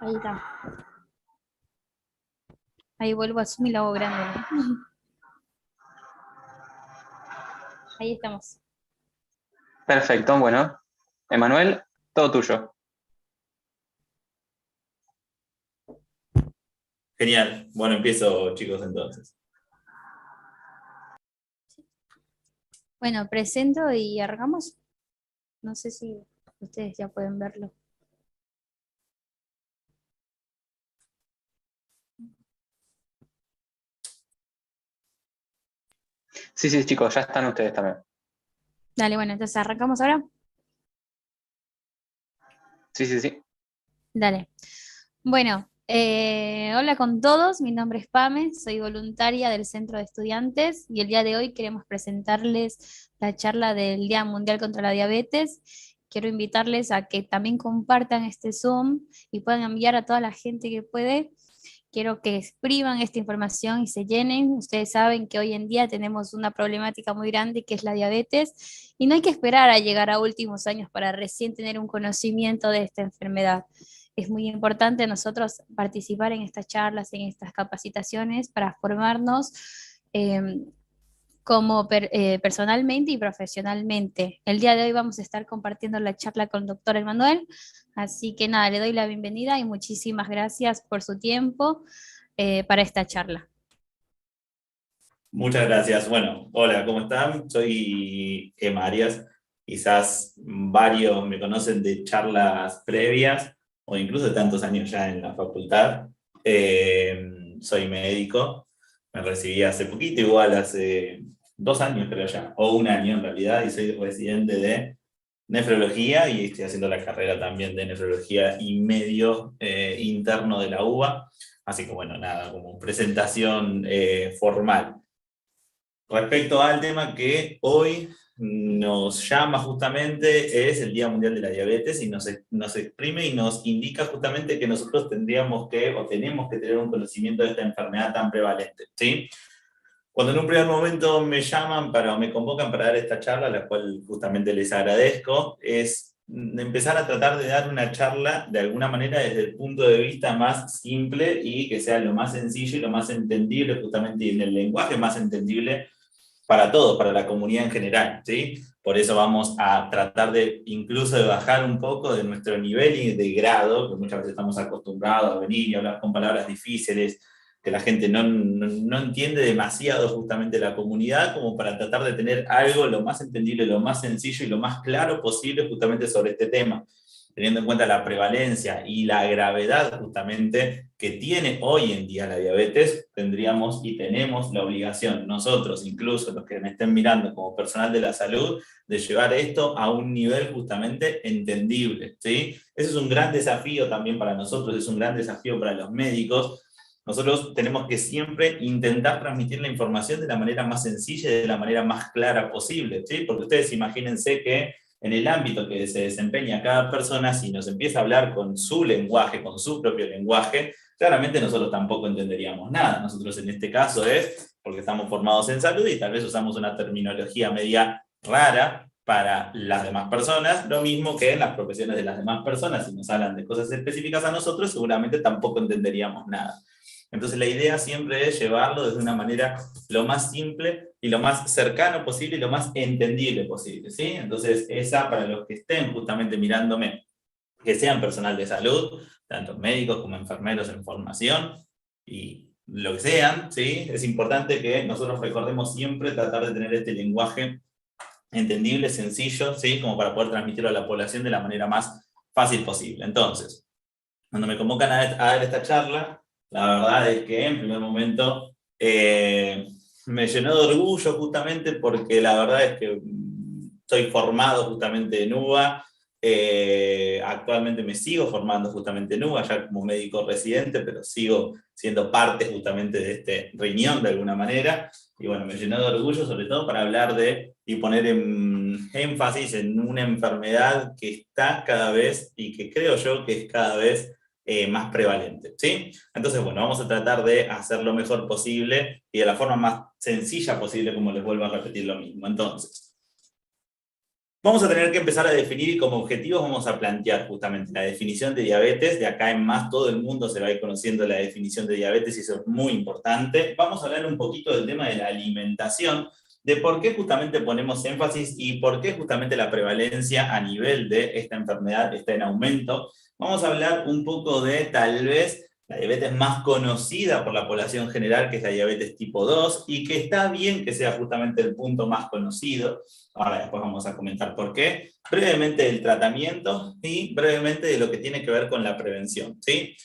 Ahí está. Ahí vuelvo a Zoom y lo hago grande, ¿no? Ahí estamos. Perfecto, bueno. Emanuel, todo tuyo. Genial. Bueno, empiezo, chicos, entonces. Bueno, presento y arrancamos. No sé si ustedes ya pueden verlo. Sí, sí, chicos, ya están ustedes también. Dale, bueno, entonces arrancamos ahora. Sí, sí, sí. Dale. Bueno, hola con todos. Mi nombre es Pame, soy voluntaria del Centro de Estudiantes y el día de hoy queremos presentarles la charla del Día Mundial contra la Diabetes. Quiero invitarles a que también compartan este Zoom y puedan enviar a toda la gente que puede. Quiero que expriman esta información y se llenen. Ustedes saben que hoy en día tenemos una problemática muy grande que es la diabetes y no hay que esperar a llegar a últimos años para recién tener un conocimiento de esta enfermedad. Es muy importante nosotros participar en estas charlas, en estas capacitaciones para formarnos eh, personalmente y profesionalmente. El día de hoy vamos a estar compartiendo la charla con el doctor Emanuel, así que nada, le doy la bienvenida y muchísimas gracias por su tiempo para esta charla. Muchas gracias. Bueno, hola, ¿cómo están? Soy Emma Arias. Quizás varios me conocen de charlas previas o incluso de tantos años ya en la facultad. Soy médico. Me recibí hace poquito, igual hace 2 años creo ya, o un año en realidad, y soy residente de nefrología y estoy haciendo la carrera también de nefrología y medio interno de la UBA. Así que bueno, nada, como presentación formal. Respecto al tema que hoy nos llama justamente es el Día Mundial de la Diabetes y nos exprime y nos indica justamente que nosotros tendríamos que o tenemos que tener un conocimiento de esta enfermedad tan prevalente, ¿sí? Cuando en un primer momento me llaman o me convocan para dar esta charla, la cual justamente les agradezco, es empezar a tratar de dar una charla de alguna manera desde el punto de vista más simple y que sea lo más sencillo y lo más entendible justamente y en el lenguaje más entendible para todos, para la comunidad en general, ¿sí? Por eso vamos a tratar de incluso de bajar un poco de nuestro nivel y de grado, que muchas veces estamos acostumbrados a venir y hablar con palabras difíciles, que la gente no entiende demasiado justamente la comunidad, como para tratar de tener algo lo más entendible, lo más sencillo y lo más claro posible justamente sobre este tema, teniendo en cuenta la prevalencia y la gravedad justamente que tiene hoy en día la diabetes, tendríamos y tenemos la obligación, nosotros, incluso los que me estén mirando como personal de la salud, de llevar esto a un nivel justamente entendible, ¿sí? Ese es un gran desafío también para nosotros, es un gran desafío para los médicos. Nosotros tenemos que siempre intentar transmitir la información de la manera más sencilla y de la manera más clara posible, ¿sí? Porque ustedes imagínense que en el ámbito que se desempeña cada persona, si nos empieza a hablar con su lenguaje, con su propio lenguaje, claramente nosotros tampoco entenderíamos nada. Nosotros en este caso es porque estamos formados en salud y tal vez usamos una terminología media rara para las demás personas, lo mismo que en las profesiones de las demás personas, si nos hablan de cosas específicas a nosotros, seguramente tampoco entenderíamos nada. Entonces la idea siempre es llevarlo desde una manera lo más simple y lo más cercano posible y lo más entendible posible, ¿sí? Entonces esa para los que estén justamente mirándome, que sean personal de salud, tanto médicos como enfermeros en formación y lo que sean, ¿sí? Es importante que nosotros recordemos siempre tratar de tener este lenguaje entendible, sencillo, ¿sí? Como para poder transmitirlo a la población de la manera más fácil posible. Entonces, cuando me convocan a dar esta charla, la verdad es que en primer momento me llenó de orgullo justamente porque la verdad es que soy formado justamente en UBA, actualmente me sigo formando justamente en UBA, ya como médico residente, pero sigo siendo parte justamente de este riñón de alguna manera, y bueno, me llenó de orgullo sobre todo para hablar de y poner énfasis en una enfermedad que está cada vez y que creo yo que es cada vez más prevalente, ¿sí? Entonces, bueno, vamos a tratar de hacer lo mejor posible y de la forma más sencilla posible, como les vuelvo a repetir lo mismo. Entonces, vamos a tener que empezar a definir y como objetivos vamos a plantear justamente la definición de diabetes. De acá en más todo el mundo se va a ir conociendo la definición de diabetes y eso es muy importante. Vamos a hablar un poquito del tema de la alimentación, de por qué justamente ponemos énfasis y por qué justamente la prevalencia a nivel de esta enfermedad está en aumento. Vamos a hablar un poco de tal vez la diabetes más conocida por la población general, que es la diabetes tipo 2, y que está bien que sea justamente el punto más conocido. Ahora después vamos a comentar por qué. Brevemente del tratamiento y brevemente de lo que tiene que ver con la prevención, ¿sí?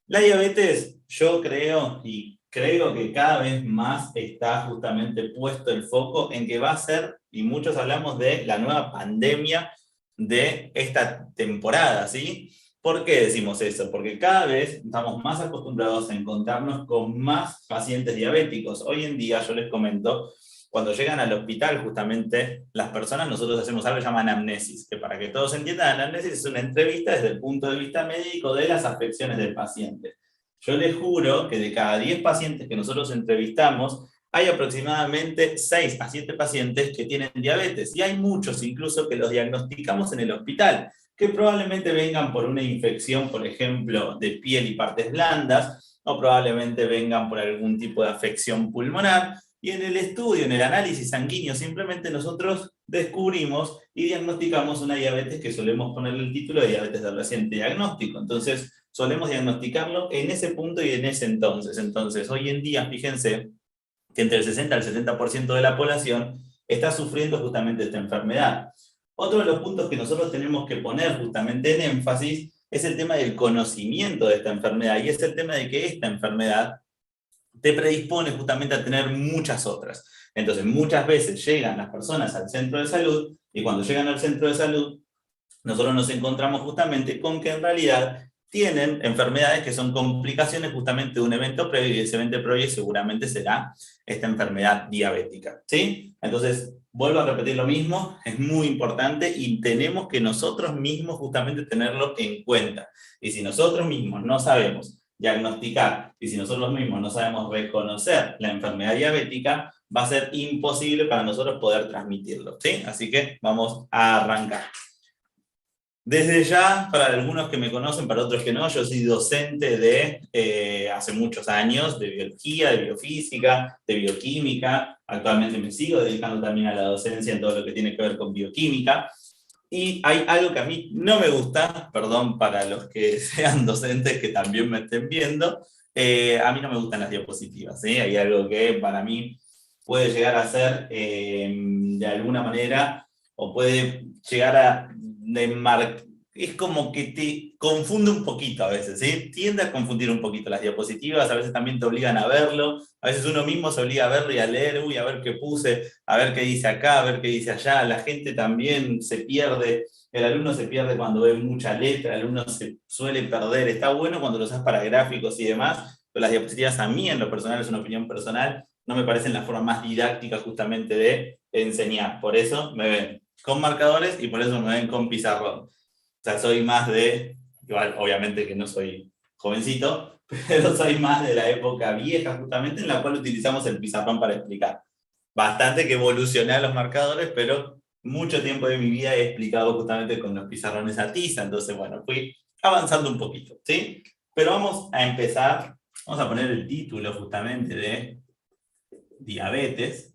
La diabetes, yo creo, y creo que cada vez más está justamente puesto el foco en que va a ser, y muchos hablamos de la nueva pandemia de esta temporada, ¿sí? ¿Por qué decimos eso? Porque cada vez estamos más acostumbrados a encontrarnos con más pacientes diabéticos. Hoy en día, yo les comento, cuando llegan al hospital, justamente, las personas, nosotros hacemos algo que se llama anamnesis, que para que todos entiendan, anamnesis es una entrevista desde el punto de vista médico de las afecciones del paciente. Yo les juro que de cada 10 pacientes que nosotros entrevistamos, hay aproximadamente 6 a 7 pacientes que tienen diabetes, y hay muchos incluso que los diagnosticamos en el hospital, que probablemente vengan por una infección, por ejemplo, de piel y partes blandas, o probablemente vengan por algún tipo de afección pulmonar, y en el estudio, en el análisis sanguíneo, simplemente nosotros descubrimos y diagnosticamos una diabetes que solemos ponerle el título de diabetes de reciente diagnóstico. Entonces, solemos diagnosticarlo en ese punto y en ese entonces. Entonces, hoy en día, fíjense que entre el 60 al 70% de la población está sufriendo justamente esta enfermedad. Otro de los puntos que nosotros tenemos que poner justamente en énfasis es el tema del conocimiento de esta enfermedad, y es el tema de que esta enfermedad te predispone justamente a tener muchas otras. Entonces, muchas veces llegan las personas al centro de salud, y cuando llegan al centro de salud, nosotros nos encontramos justamente con que en realidad tienen enfermedades que son complicaciones justamente de un evento previo, y ese evento previo seguramente será esta enfermedad diabética, ¿sí? Entonces, vuelvo a repetir lo mismo, es muy importante y tenemos que nosotros mismos justamente tenerlo en cuenta. Y si nosotros mismos no sabemos diagnosticar, y si nosotros mismos no sabemos reconocer la enfermedad diabética, va a ser imposible para nosotros poder transmitirlo, ¿sí? Así que vamos a arrancar. Desde ya, para algunos que me conocen, para otros que no, yo soy docente de hace muchos años, de biología, de biofísica, de bioquímica. Actualmente me sigo dedicando también a la docencia en todo lo que tiene que ver con bioquímica. Y hay algo que a mí no me gusta, perdón para los que sean docentes que también me estén viendo, a mí no me gustan las diapositivas, ¿sí? Hay algo que para mí puede llegar a ser, de alguna manera, o puede llegar a es como que te confunde un poquito a veces, ¿sí? Tiende a confundir un poquito las diapositivas, a veces también te obligan a verlo, a veces uno mismo se obliga a verlo y a leer, uy, a ver qué puse, a ver qué dice acá, a ver qué dice allá. La gente también se pierde, el alumno se pierde cuando ve mucha letra, el alumno se suele perder. Está bueno cuando lo usas para gráficos y demás, pero las diapositivas, a mí en lo personal, es una opinión personal, no me parecen la forma más didáctica justamente de enseñar. Por eso me ven con marcadores y por eso me ven con pizarrón. O sea, soy más de, igual obviamente que no soy jovencito, pero soy más de la época vieja justamente, en la cual utilizamos el pizarrón para explicar. Bastante que evolucioné a los marcadores, pero mucho tiempo de mi vida he explicado justamente con los pizarrones a tiza. Entonces, bueno, fui avanzando un poquito, ¿sí? Pero vamos a empezar, vamos a poner el título justamente de diabetes,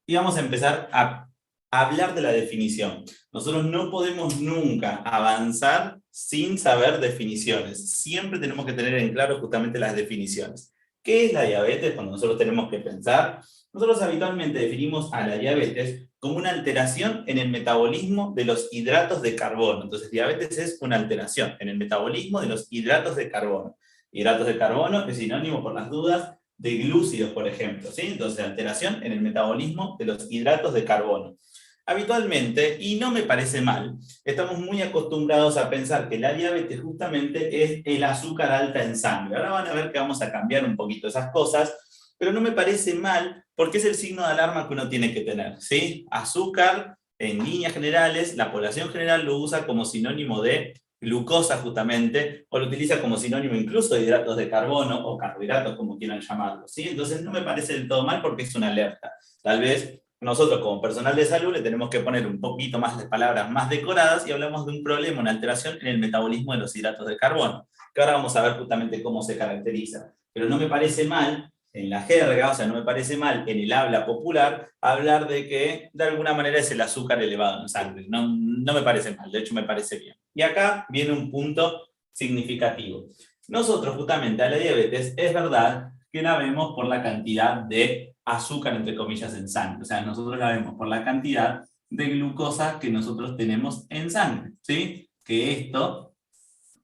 y vamos a empezar a hablar de la definición. Nosotros no podemos nunca avanzar sin saber definiciones. Siempre tenemos que tener en claro justamente las definiciones. ¿Qué es la diabetes? Cuando nosotros tenemos que pensar, nosotros habitualmente definimos a la diabetes como una alteración en el metabolismo de los hidratos de carbono. Entonces, diabetes es una alteración en el metabolismo de los hidratos de carbono. Hidratos de carbono es sinónimo, por las dudas, de glúcidos, por ejemplo, ¿sí? Entonces, alteración en el metabolismo de los hidratos de carbono. Habitualmente, y no me parece mal, estamos muy acostumbrados a pensar que la diabetes justamente es el azúcar alta en sangre. Ahora van a ver que vamos a cambiar un poquito esas cosas, pero no me parece mal porque es el signo de alarma que uno tiene que tener, ¿sí? Azúcar, en líneas generales, la población general lo usa como sinónimo de glucosa justamente, o lo utiliza como sinónimo incluso de hidratos de carbono, o carbohidratos como quieran llamarlo, ¿sí? Entonces no me parece del todo mal porque es una alerta. Tal vez nosotros como personal de salud le tenemos que poner un poquito más de palabras más decoradas y hablamos de un problema, una alteración en el metabolismo de los hidratos de carbono, que ahora vamos a ver justamente cómo se caracteriza. Pero no me parece mal en la jerga, o sea, no me parece mal en el habla popular hablar de que de alguna manera es el azúcar elevado en sangre. No, no me parece mal, de hecho me parece bien. Y acá viene un punto significativo. Nosotros justamente a la diabetes es verdad que la vemos por la cantidad de azúcar, entre comillas, en sangre. O sea, nosotros la vemos por la cantidad de glucosa que nosotros tenemos en sangre, ¿sí? Que esto,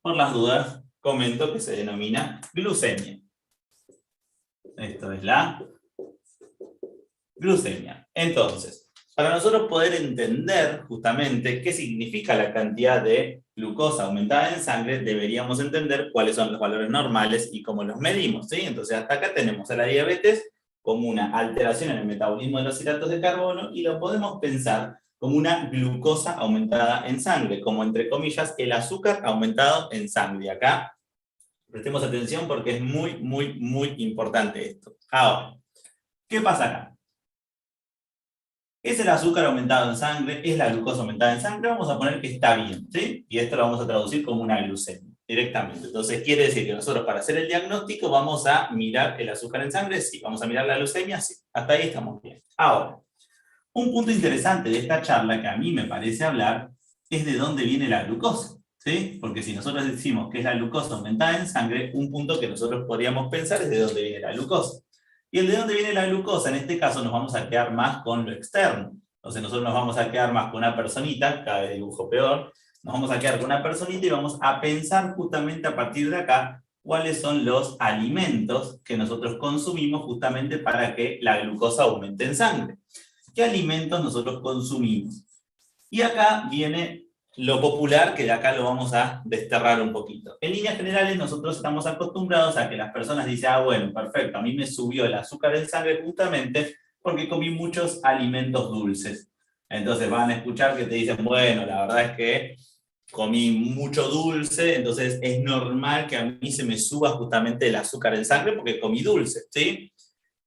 por las dudas, comento que se denomina glucemia. Esto es la glucemia. Entonces, para nosotros poder entender justamente qué significa la cantidad de glucosa aumentada en sangre, deberíamos entender cuáles son los valores normales y cómo los medimos, ¿sí? Entonces, hasta acá tenemos a la diabetes como una alteración en el metabolismo de los hidratos de carbono y lo podemos pensar como una glucosa aumentada en sangre, como entre comillas el azúcar aumentado en sangre. Y acá prestemos atención porque es muy, muy, muy importante esto. Ahora, ¿qué pasa acá? Es el azúcar aumentado en sangre, es la glucosa aumentada en sangre, vamos a poner que está bien, ¿sí? Y esto lo vamos a traducir como una glucemia, directamente. Entonces quiere decir que nosotros para hacer el diagnóstico vamos a mirar el azúcar en sangre, sí. Vamos a mirar la glucemia, sí. Hasta ahí estamos bien. Ahora, un punto interesante de esta charla que a mí me parece hablar es de dónde viene la glucosa, ¿sí? Porque si nosotros decimos que es la glucosa aumentada en sangre, un punto que nosotros podríamos pensar es de dónde viene la glucosa. Y el de dónde viene la glucosa, en este caso nos vamos a quedar más con lo externo. Entonces nosotros nos vamos a quedar más con una personita, cada vez dibujo peor, nos vamos a quedar con una personita y vamos a pensar justamente a partir de acá cuáles son los alimentos que nosotros consumimos justamente para que la glucosa aumente en sangre. ¿Qué alimentos nosotros consumimos? Y acá viene lo popular, que de acá lo vamos a desterrar un poquito. En líneas generales, nosotros estamos acostumbrados a que las personas dicen, ah, bueno, perfecto, a mí me subió el azúcar en sangre justamente porque comí muchos alimentos dulces. Entonces van a escuchar que te dicen, bueno, la verdad es que comí mucho dulce, entonces es normal que a mí se me suba justamente el azúcar en sangre porque comí dulce, ¿sí?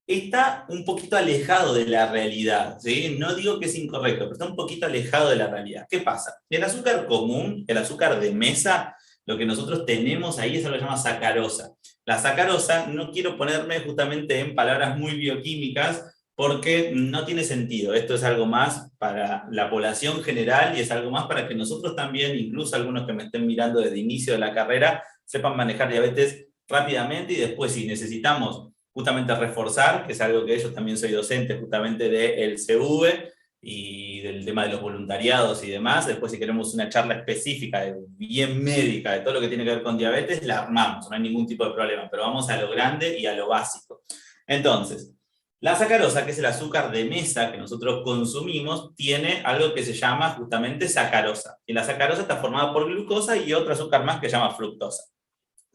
Está un poquito alejado de la realidad, ¿sí? No digo que es incorrecto, pero está un poquito alejado de la realidad. ¿Qué pasa? El azúcar común, el azúcar de mesa, lo que nosotros tenemos ahí es algo que se llama sacarosa. La sacarosa, no quiero ponerme justamente en palabras muy bioquímicas, porque no tiene sentido. Esto es algo más para la población general y es algo más para que nosotros también, incluso algunos que me estén mirando desde el inicio de la carrera, sepan manejar diabetes rápidamente y después si necesitamos justamente reforzar, que es algo que yo también soy docente justamente del CV y del tema de los voluntariados y demás. Después si queremos una charla específica, bien médica, de todo lo que tiene que ver con diabetes, la armamos, no hay ningún tipo de problema, pero vamos a lo grande y a lo básico. Entonces, la sacarosa, que es el azúcar de mesa que nosotros consumimos, tiene algo que se llama justamente sacarosa. Y la sacarosa está formada por glucosa y otro azúcar más que se llama fructosa.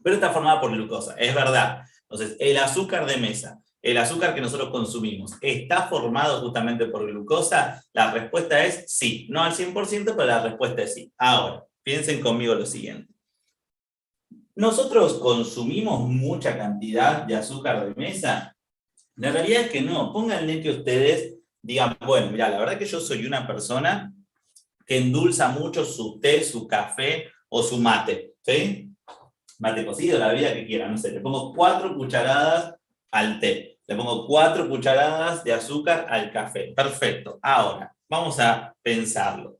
Pero está formada por glucosa, es verdad. Entonces, el azúcar de mesa, el azúcar que nosotros consumimos, ¿está formado justamente por glucosa? La respuesta es sí. No al 100%, pero la respuesta es sí. Ahora, piensen conmigo lo siguiente. ¿Nosotros consumimos mucha cantidad de azúcar de mesa? La realidad es que no. Pónganle que ustedes digan, bueno, mira, la verdad que yo soy una persona que endulza mucho su té, su café o su mate, ¿sí? Mate cocido, la bebida que quieran, no sé, le pongo 4 cucharadas al té, le pongo 4 cucharadas de azúcar al café, perfecto. Ahora, vamos a pensarlo.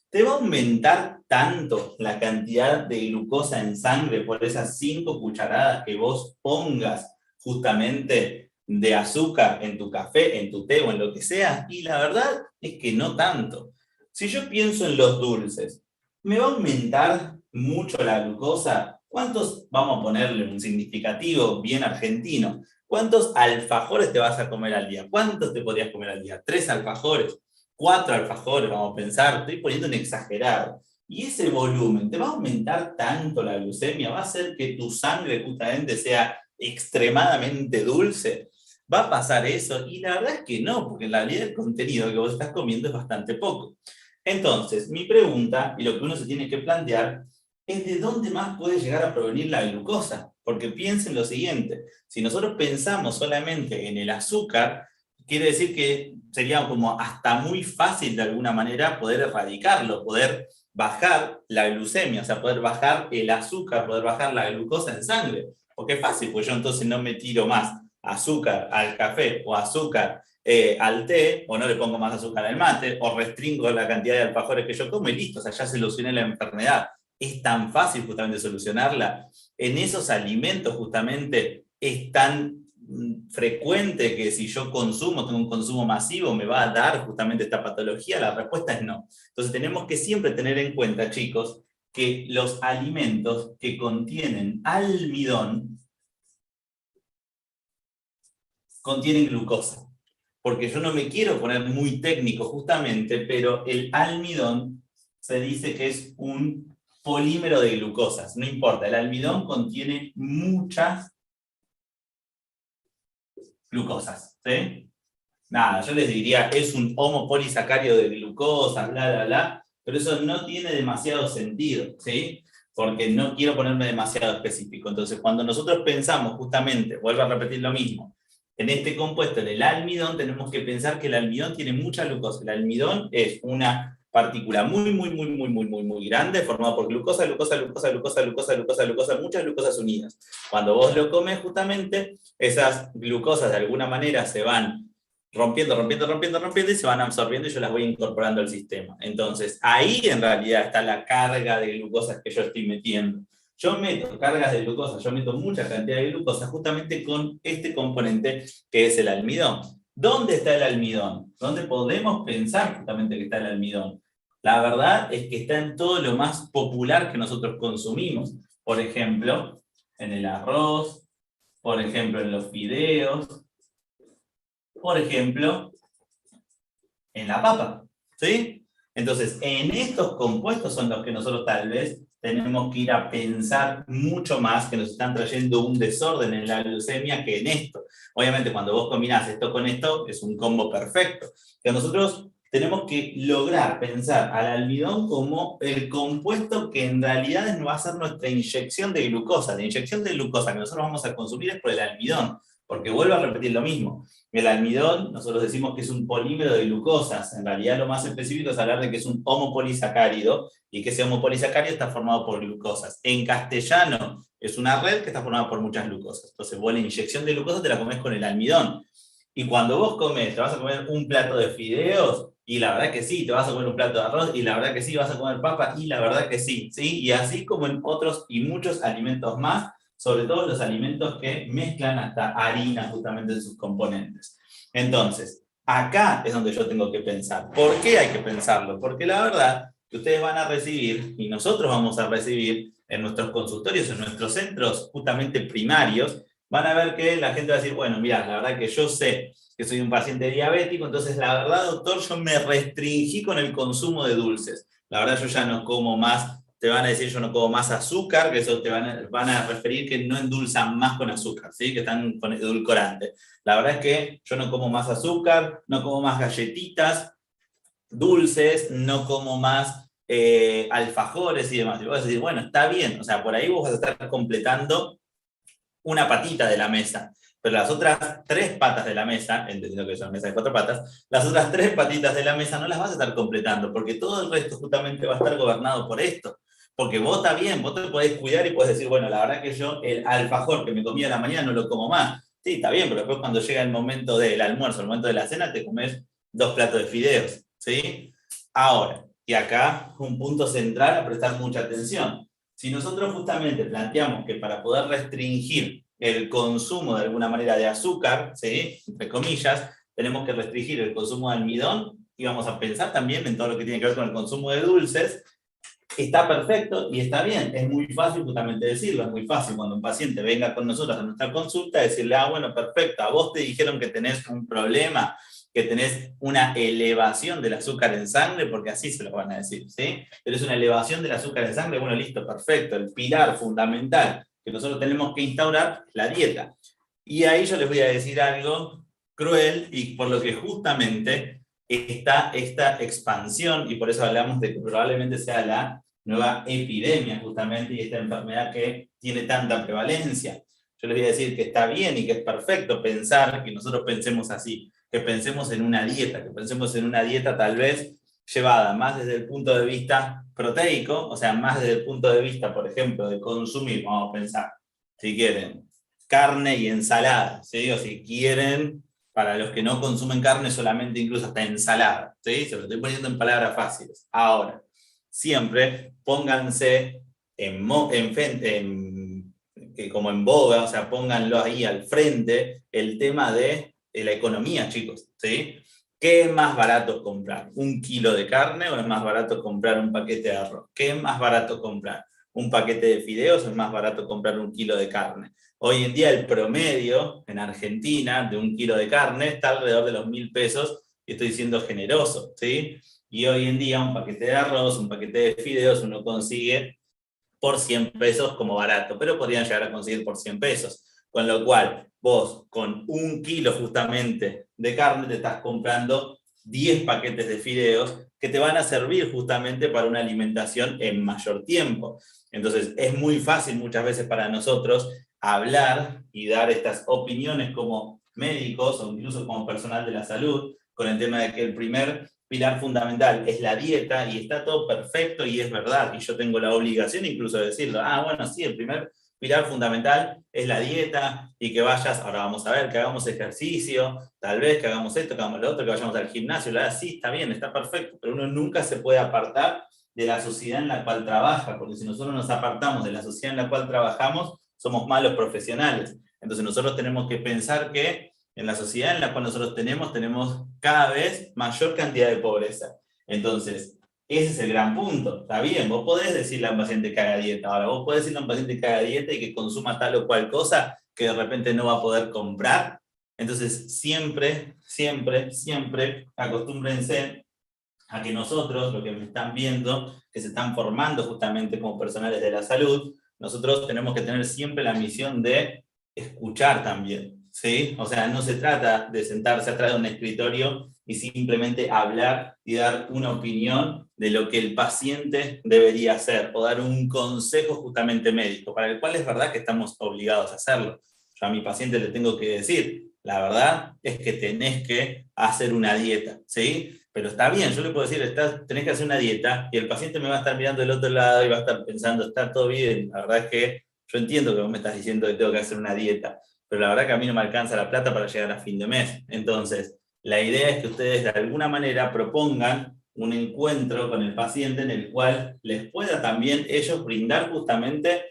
¿Te va a aumentar tanto la cantidad de glucosa en sangre por esas 5 cucharadas que vos pongas justamente de azúcar en tu café, en tu té o en lo que sea? Y la verdad es que no tanto. Si yo pienso en los dulces, ¿me va a aumentar mucho la glucosa? ¿Cuántos, vamos a ponerle un significativo bien argentino, cuántos alfajores te vas a comer al día? ¿Cuántos te podrías comer al día? ¿3 alfajores? 4 alfajores, vamos a pensar, estoy poniendo un exagerado. Y ese volumen, ¿te va a aumentar tanto la glucemia? ¿Va a hacer que tu sangre justamente sea extremadamente dulce? ¿Va a pasar eso? Y la verdad es que no, porque en realidad el contenido que vos estás comiendo es bastante poco. Entonces, mi pregunta, y lo que uno se tiene que plantear, es de dónde más puede llegar a provenir la glucosa. Porque piensen lo siguiente, si nosotros pensamos solamente en el azúcar, quiere decir que sería como hasta muy fácil de alguna manera poder erradicarlo, poder bajar la glucemia, o sea, poder bajar el azúcar, poder bajar la glucosa en sangre. Porque es fácil, pues yo entonces no me tiro más azúcar al café o azúcar al té, o no le pongo más azúcar al mate, o restringo la cantidad de alfajores que yo como y listo, o sea, ya solucioné la enfermedad. Es tan fácil justamente solucionarla. En esos alimentos justamente es tan frecuente que si yo consumo, tengo un consumo masivo, me va a dar justamente esta patología. La respuesta es no. Entonces tenemos que siempre tener en cuenta, chicos, que los alimentos que contienen almidón contienen glucosa. Porque yo no me quiero poner muy técnico justamente, pero el almidón se dice que es un polímero de glucosas. No importa, el almidón contiene muchas glucosas, ¿sí? Nada, yo les diría, es un homopolisacárido de glucosas, bla, bla, bla, pero eso no tiene demasiado sentido, ¿sí? Porque no quiero ponerme demasiado específico. Entonces, cuando nosotros pensamos justamente, vuelvo a repetir lo mismo, en este compuesto, en el almidón, tenemos que pensar que el almidón tiene mucha glucosa. El almidón es una partícula muy grande, formada por glucosa, muchas glucosas unidas. Cuando vos lo comes, justamente, esas glucosas de alguna manera se van rompiendo y se van absorbiendo y yo las voy incorporando al sistema. Entonces, ahí en realidad está la carga de glucosas que yo estoy metiendo. Yo meto cargas de glucosa, yo meto mucha cantidad de glucosa justamente con este componente que es el almidón. ¿Dónde está el almidón? ¿Dónde podemos pensar justamente que está el almidón? La verdad es que está en todo lo más popular que nosotros consumimos. Por ejemplo, en el arroz, por ejemplo, en los fideos, por ejemplo, en la papa, ¿sí? Entonces, en estos compuestos son los que nosotros tal vez tenemos que ir a pensar mucho más, que nos están trayendo un desorden en la glucemia que en esto. Obviamente, cuando vos combinás esto con esto, es un combo perfecto. Que nosotros tenemos que lograr pensar al almidón como el compuesto que en realidad va a ser nuestra inyección de glucosa. La inyección de glucosa que nosotros vamos a consumir es por el almidón, porque vuelvo a repetir lo mismo. El almidón, nosotros decimos que es un polímero de glucosas. En realidad lo más específico es hablar de que es un homopolisacárido y que ese homopolisacárido está formado por glucosas. En castellano es una red que está formada por muchas glucosas. Entonces vos la inyección de glucosa te la comes con el almidón. Y cuando vos comes, te vas a comer un plato de fideos, y la verdad que sí, te vas a comer un plato de arroz, y la verdad que sí, vas a comer papa, y la verdad que sí, ¿sí? Y así como en otros y muchos alimentos más, sobre todo los alimentos que mezclan hasta harina justamente en sus componentes. Entonces, acá es donde yo tengo que pensar. ¿Por qué hay que pensarlo? Porque la verdad que ustedes van a recibir, y nosotros vamos a recibir en nuestros consultorios, en nuestros centros justamente primarios, van a ver que la gente va a decir, bueno, mira, la verdad que yo sé que soy un paciente diabético, entonces la verdad, doctor, yo me restringí con el consumo de dulces. La verdad, yo ya no como más, te van a decir yo no como más azúcar, que eso te van a referir que no endulzan más con azúcar, ¿sí? Que están con edulcorante. La verdad es que yo no como más azúcar, no como más galletitas dulces, no como más alfajores y demás. Y vos vas a decir, bueno, está bien, o sea, por ahí vos vas a estar completando una patita de la mesa, pero las otras 3 patas de la mesa, entendiendo que es una mesa de 4 patas, las otras 3 patitas de la mesa no las vas a estar completando, porque todo el resto justamente va a estar gobernado por esto. Porque vos está bien, vos te podés cuidar y podés decir, bueno, la verdad que yo el alfajor que me comía a la mañana no lo como más. Sí, está bien, pero después cuando llega el momento del almuerzo, el momento de la cena, te comes 2 platos de fideos, ¿sí? Ahora, y acá un punto central a prestar mucha atención. Si nosotros justamente planteamos que para poder restringir el consumo de alguna manera de azúcar, ¿sí? Entre comillas, tenemos que restringir el consumo de almidón y vamos a pensar también en todo lo que tiene que ver con el consumo de dulces, está perfecto y está bien, es muy fácil justamente decirlo, es muy fácil cuando un paciente venga con nosotros a nuestra consulta decirle, bueno, perfecto, a vos te dijeron que tenés un problema, que tenés una elevación del azúcar en sangre, porque así se lo van a decir, ¿sí? Tenés una elevación del azúcar en sangre, bueno, listo, perfecto, el pilar fundamental que nosotros tenemos que instaurar, la dieta. Y ahí yo les voy a decir algo cruel y por lo que justamente está esta expansión, y por eso hablamos de que probablemente sea la nueva epidemia justamente, y esta enfermedad que tiene tanta prevalencia. Yo les voy a decir que está bien y que es perfecto pensar, que nosotros pensemos así, que pensemos en una dieta, tal vez llevada más desde el punto de vista proteico, o sea, más desde el punto de vista, por ejemplo, de consumir, vamos a pensar, si quieren, carne y ensalada, ¿sí? O si quieren, para los que no consumen carne, solamente incluso hasta ensalada, ¿sí? Se lo estoy poniendo en palabras fáciles. Ahora, siempre pónganse como en boga, o sea, pónganlo ahí al frente, el tema de la economía, chicos, ¿sí? ¿Qué es más barato comprar? ¿Un kilo de carne o es más barato comprar un paquete de arroz? ¿Qué es más barato comprar? ¿Un paquete de fideos o es más barato comprar un kilo de carne? Hoy en día el promedio en Argentina de un kilo de carne está alrededor de los 1.000 pesos, y estoy siendo generoso, ¿sí? Y hoy en día un paquete de arroz, un paquete de fideos uno consigue por 100 pesos como barato, pero podrían llegar a conseguir por 100 pesos. Con lo cual, vos con un kilo justamente de carne te estás comprando 10 paquetes de fideos que te van a servir justamente para una alimentación en mayor tiempo. Entonces, es muy fácil muchas veces para nosotros hablar y dar estas opiniones como médicos o incluso como personal de la salud, con el tema de que el primer pilar fundamental es la dieta, y está todo perfecto y es verdad, y yo tengo la obligación incluso de decirlo. Bueno, sí, el primer pilar fundamental es la dieta, y que vayas, ahora vamos a ver, que hagamos ejercicio, tal vez que hagamos esto, que hagamos lo otro, que vayamos al gimnasio, sí, está bien, está perfecto, pero uno nunca se puede apartar de la sociedad en la cual trabaja, porque si nosotros nos apartamos de la sociedad en la cual trabajamos, somos malos profesionales. Entonces nosotros tenemos que pensar que en la sociedad en la cual nosotros tenemos cada vez mayor cantidad de pobreza. Entonces, ese es el gran punto. Está bien, vos podés decirle a un paciente que haga dieta. Ahora, vos podés decirle a un paciente que haga dieta y que consuma tal o cual cosa que de repente no va a poder comprar. Entonces, siempre, siempre, siempre acostúmbrense a que nosotros, lo que me están viendo, que se están formando justamente como personales de la salud, nosotros tenemos que tener siempre la misión de escuchar también, ¿sí? O sea, no se trata de sentarse atrás de un escritorio y simplemente hablar y dar una opinión de lo que el paciente debería hacer, o dar un consejo justamente médico, para el cual es verdad que estamos obligados a hacerlo. Yo a mi paciente le tengo que decir, la verdad es que tenés que hacer una dieta, ¿sí? Pero está bien, yo le puedo decir, tenés que hacer una dieta, y el paciente me va a estar mirando del otro lado y va a estar pensando, está todo bien, la verdad es que yo entiendo que vos me estás diciendo que tengo que hacer una dieta, pero la verdad que a mí no me alcanza la plata para llegar a fin de mes. Entonces, la idea es que ustedes de alguna manera propongan un encuentro con el paciente en el cual les pueda también ellos brindar justamente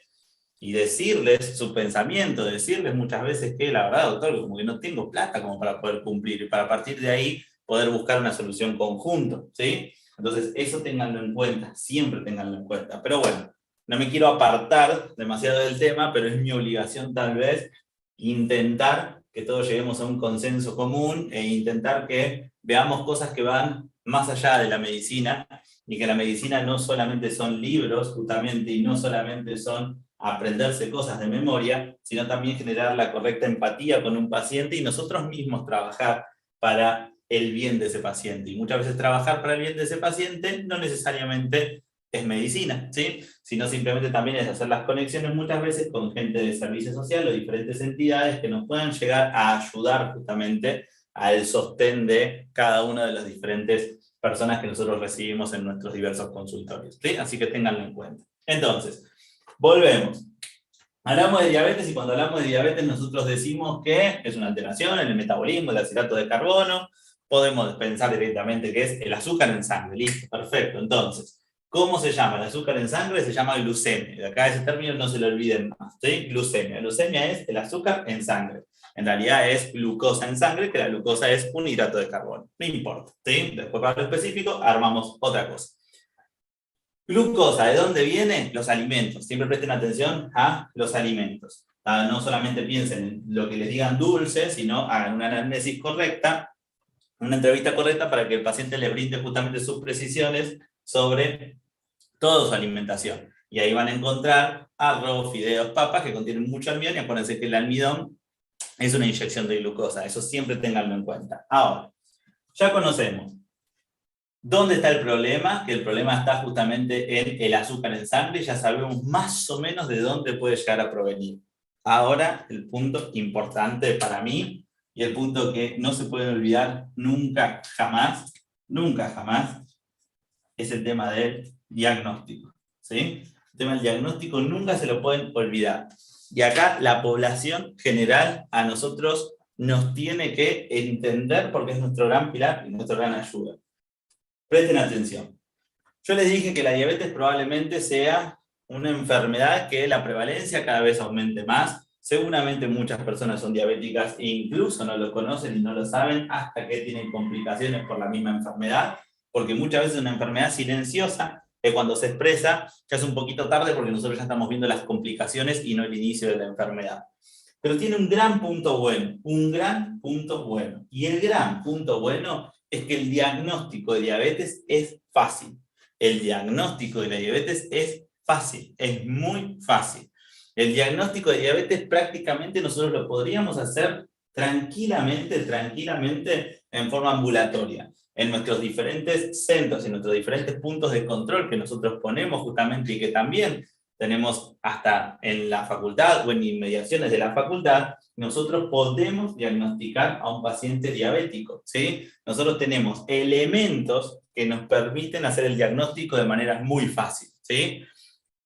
y decirles su pensamiento, decirles muchas veces que la verdad, doctor, como que no tengo plata como para poder cumplir, y para partir de ahí poder buscar una solución conjunto, ¿sí? Entonces, eso ténganlo en cuenta, siempre ténganlo en cuenta. Pero bueno, no me quiero apartar demasiado del tema, pero es mi obligación tal vez intentar que todos lleguemos a un consenso común, e intentar que veamos cosas que van más allá de la medicina, y que la medicina no solamente son libros, justamente, y no solamente son aprenderse cosas de memoria, sino también generar la correcta empatía con un paciente y nosotros mismos trabajar para el bien de ese paciente. Y muchas veces trabajar para el bien de ese paciente no necesariamente es medicina, ¿sí? Sino simplemente también es hacer las conexiones muchas veces con gente de servicio social o diferentes entidades que nos puedan llegar a ayudar justamente al sostén de cada una de las diferentes personas que nosotros recibimos en nuestros diversos consultorios, ¿sí? Así que ténganlo en cuenta. Entonces, volvemos. Hablamos de diabetes, y cuando hablamos de diabetes nosotros decimos que es una alteración en el metabolismo del acetato de carbono. Podemos pensar directamente que es el azúcar en sangre. Listo, perfecto. Entonces, ¿cómo se llama el azúcar en sangre? Se llama glucemia. De acá ese término no se lo olviden más, ¿sí? Glucemia. Glucemia es el azúcar en sangre. En realidad es glucosa en sangre, que la glucosa es un hidrato de carbono. No importa, ¿sí? Después, para lo específico, armamos otra cosa. Glucosa, ¿de dónde viene? Los alimentos. Siempre presten atención a los alimentos. No solamente piensen en lo que les digan dulce, sino hagan una anamnesis correcta, una entrevista correcta, para que el paciente le brinde justamente sus precisiones sobre toda su alimentación. Y ahí van a encontrar arroz, fideos, papas, que contienen mucho almidón, y acuérdense que el almidón es una inyección de glucosa. Eso siempre ténganlo en cuenta. Ahora, ya conocemos ¿dónde está el problema? Que el problema está justamente en el azúcar en sangre. Ya sabemos más o menos de dónde puede llegar a provenir. Ahora, el punto importante para mí y el punto que no se puede olvidar nunca, jamás, es el tema del diagnóstico, ¿sí? El tema del diagnóstico nunca se lo pueden olvidar. Y acá la población general a nosotros nos tiene que entender porque es nuestro gran pilar y nuestra gran ayuda. Presten atención. Yo les dije que la diabetes probablemente sea una enfermedad que la prevalencia cada vez aumente más. Seguramente muchas personas son diabéticas e incluso no lo conocen y no lo saben hasta que tienen complicaciones por la misma enfermedad, porque muchas veces es una enfermedad silenciosa que cuando se expresa ya es un poquito tarde porque nosotros ya estamos viendo las complicaciones y no el inicio de la enfermedad. Pero tiene un gran punto bueno, Y el gran punto bueno es que el diagnóstico de diabetes es fácil. El diagnóstico de la diabetes es fácil, es muy fácil. El diagnóstico de diabetes prácticamente nosotros lo podríamos hacer tranquilamente en forma ambulatoria, en nuestros diferentes centros, en nuestros diferentes puntos de control que nosotros ponemos justamente y que también tenemos hasta en la facultad o en inmediaciones de la facultad, nosotros podemos diagnosticar a un paciente diabético, ¿sí? Nosotros tenemos elementos que nos permiten hacer el diagnóstico de manera muy fácil, ¿sí?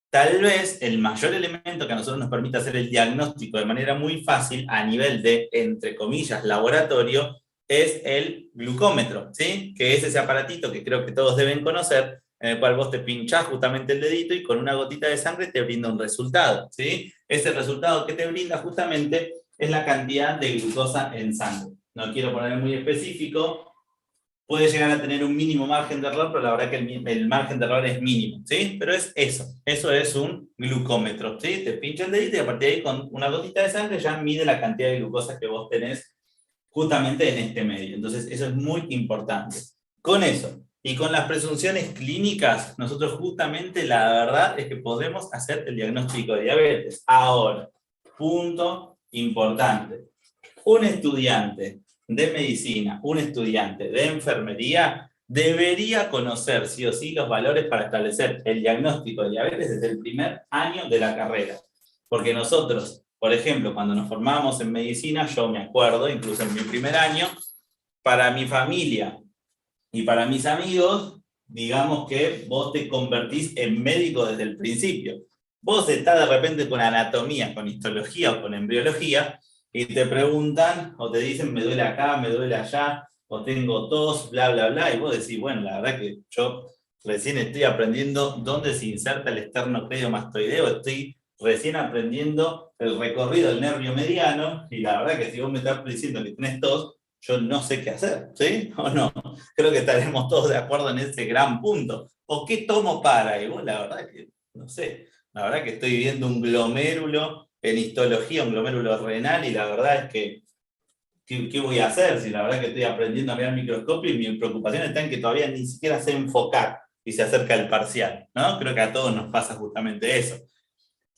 Tal vez el mayor elemento que a nosotros nos permite hacer el diagnóstico de manera muy fácil a nivel de, entre comillas, laboratorio, es el glucómetro, ¿sí? Que es ese aparatito que creo que todos deben conocer, en el cual vos te pinchás justamente el dedito y con una gotita de sangre te brinda un resultado, ¿sí? Ese resultado que te brinda justamente es la cantidad de glucosa en sangre. No quiero poner muy específico, puede llegar a tener un mínimo margen de error, pero la verdad que el margen de error es mínimo, ¿sí? Pero es eso es un glucómetro, ¿sí? Te pincha el dedito y a partir de ahí con una gotita de sangre ya mide la cantidad de glucosa que vos tenés justamente en este medio. Entonces eso es muy importante. Con eso y con las presunciones clínicas, nosotros justamente la verdad es que podemos hacer el diagnóstico de diabetes. Ahora, punto importante. Un estudiante de medicina, un estudiante de enfermería, debería conocer sí o sí los valores para establecer el diagnóstico de diabetes desde el primer año de la carrera. Porque nosotros, por ejemplo, cuando nos formamos en medicina, yo me acuerdo, incluso en mi primer año, para mi familia y para mis amigos, digamos que vos te convertís en médico desde el principio. Vos estás de repente con anatomía, con histología o con embriología, y te preguntan o te dicen me duele acá, me duele allá, o tengo tos, bla, bla, bla, y vos decís, bueno, la verdad que yo recién estoy aprendiendo dónde se inserta el esternocleidomastoideo, estoy recién aprendiendo el recorrido del nervio mediano, y la verdad que si vos me estás diciendo que tenés tos, yo no sé qué hacer, ¿sí? ¿O no? Creo que estaremos todos de acuerdo en ese gran punto. ¿O qué tomo para? Y vos, la verdad que, no sé, la verdad que estoy viendo un glomérulo en histología, un glomérulo renal, y la verdad es que, ¿qué voy a hacer? Si la verdad que estoy aprendiendo a mirar el microscopio y mi preocupación está en que todavía ni siquiera sé enfocar y se acerca el parcial, ¿no? Creo que a todos nos pasa justamente eso.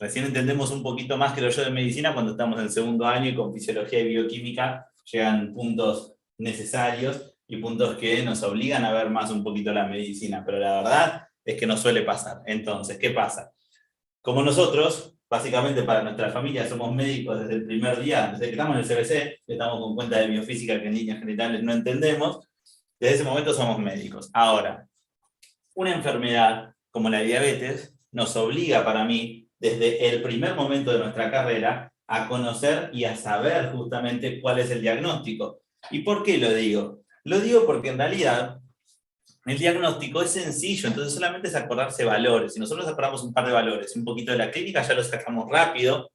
Recién entendemos un poquito más, creo yo, de medicina cuando estamos en segundo año y con fisiología y bioquímica llegan puntos necesarios y puntos que nos obligan a ver más un poquito la medicina, pero la verdad es que no suele pasar. Entonces, ¿qué pasa? Como nosotros, básicamente para nuestra familia, somos médicos desde el primer día, desde que estamos en el CBC, que estamos con cuenta de biofísica que en líneas generales no entendemos, desde ese momento somos médicos. Ahora, una enfermedad como la diabetes nos obliga, para mí, desde el primer momento de nuestra carrera, a conocer y a saber justamente cuál es el diagnóstico. ¿Y por qué lo digo? Lo digo porque en realidad el diagnóstico es sencillo, entonces solamente es acordarse valores. Si nosotros acordamos un par de valores, un poquito de la clínica, ya lo sacamos rápido.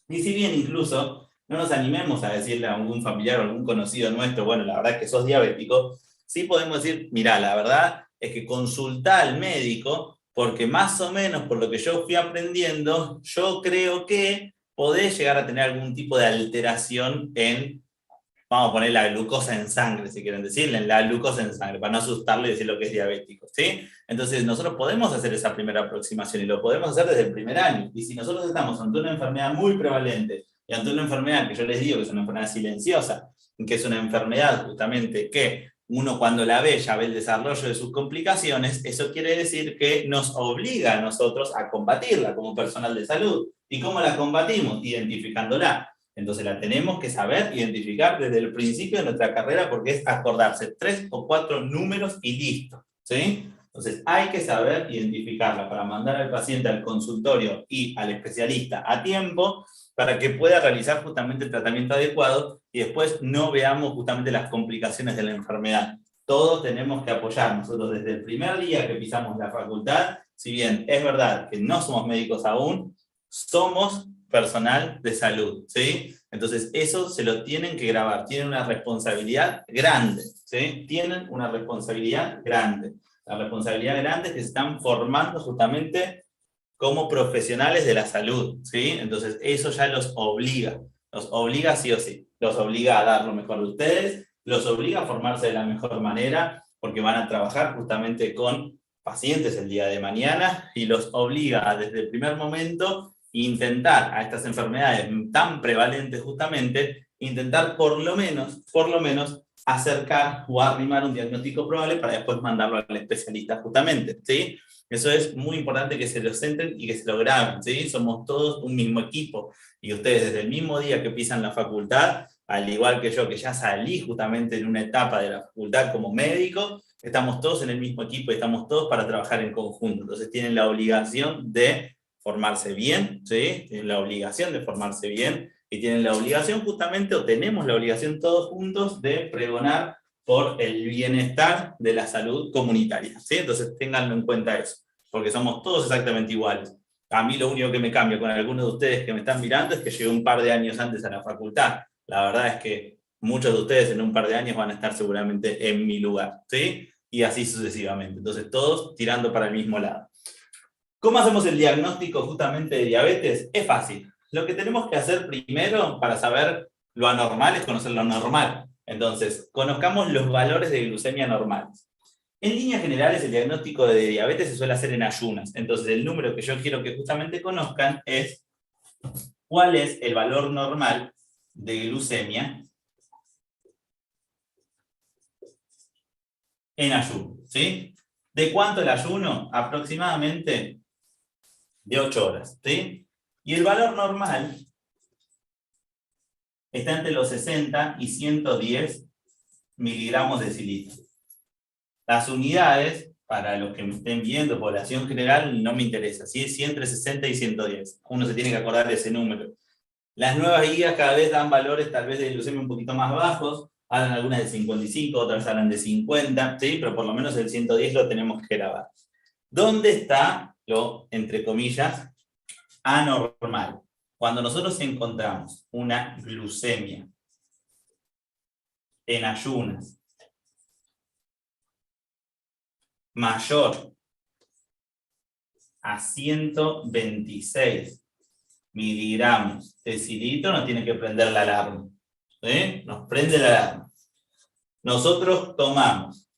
Y si bien incluso no nos animemos a decirle a algún familiar o algún conocido nuestro, bueno, la verdad es que sos diabético, sí podemos decir, mirá, la verdad es que consultá al médico, porque más o menos por lo que yo fui aprendiendo, yo creo que podés llegar a tener algún tipo de alteración en, vamos a poner la glucosa en sangre, si quieren decirle, la glucosa en sangre, para no asustarle y decir lo que es diabético, ¿sí? Entonces nosotros podemos hacer esa primera aproximación y lo podemos hacer desde el primer año. Y si nosotros estamos ante una enfermedad muy prevalente y ante una enfermedad que yo les digo que es una enfermedad silenciosa, que es una enfermedad justamente que uno cuando la ve ya ve el desarrollo de sus complicaciones, eso quiere decir que nos obliga a nosotros a combatirla como personal de salud. ¿Y cómo la combatimos? Identificándola. Entonces la tenemos que saber identificar desde el principio de nuestra carrera porque es acordarse 3 o 4 números y listo, ¿sí? Entonces hay que saber identificarla para mandar al paciente al consultorio y al especialista a tiempo para que pueda realizar justamente el tratamiento adecuado y después no veamos justamente las complicaciones de la enfermedad. Todos tenemos que apoyar, nosotros desde el primer día que pisamos la facultad, si bien es verdad que no somos médicos aún, somos personal de salud, ¿sí? Entonces eso se lo tienen que grabar, tienen una responsabilidad grande, ¿sí? Tienen una responsabilidad grande. La responsabilidad grande es que se están formando justamente como profesionales de la salud, ¿sí? Entonces eso ya los obliga sí o sí, los obliga a dar lo mejor de ustedes, los obliga a formarse de la mejor manera, porque van a trabajar justamente con pacientes el día de mañana, y los obliga a, desde el primer momento, intentar a estas enfermedades tan prevalentes justamente, intentar por lo menos acercar o arrimar un diagnóstico probable para después mandarlo al especialista justamente, ¿sí? Eso es muy importante que se lo centren y que se lo graben, ¿sí? Somos todos un mismo equipo, y ustedes desde el mismo día que pisan la facultad, al igual que yo, que ya salí justamente en una etapa de la facultad como médico, estamos todos en el mismo equipo y estamos todos para trabajar en conjunto. Entonces tienen la obligación de formarse bien, ¿sí? Tienen la obligación de formarse bien, y tienen la obligación justamente, o tenemos la obligación todos juntos, de pregonar por el bienestar de la salud comunitaria, ¿sí? Entonces ténganlo en cuenta eso, porque somos todos exactamente iguales. A mí lo único que me cambia con algunos de ustedes que me están mirando es que llegué un par de años antes a la facultad. La verdad es que muchos de ustedes en un par de años van a estar seguramente en mi lugar, ¿sí? Y así sucesivamente. Entonces todos tirando para el mismo lado. ¿Cómo hacemos el diagnóstico justamente de diabetes? Es fácil. Lo que tenemos que hacer primero para saber lo anormal es conocer lo normal. Entonces, conozcamos los valores de glucemia normales. En líneas generales, el diagnóstico de diabetes se suele hacer en ayunas. Entonces, el número que yo quiero que justamente conozcan es cuál es el valor normal de glucemia en ayuno, ¿sí? ¿De cuánto el ayuno? Aproximadamente de 8 horas, ¿sí? Y el valor normal está entre los 60 y 110 miligramos de decilitro. Las unidades, para los que me estén viendo, población general, no me interesa, ¿sí? Sí, entre 60 y 110. Uno se tiene que acordar de ese número. Las nuevas guías cada vez dan valores tal vez de glucemia un poquito más bajos, hablan algunas de 55, otras hablan de 50, ¿sí? Pero por lo menos el 110 lo tenemos que grabar. ¿Dónde está lo, entre comillas, anormal? Cuando nosotros encontramos una glucemia en ayunas mayor a 126 miligramos de decilitro, nos tiene que prender la alarma, ¿sí? Nos prende la alarma. Nosotros tomamos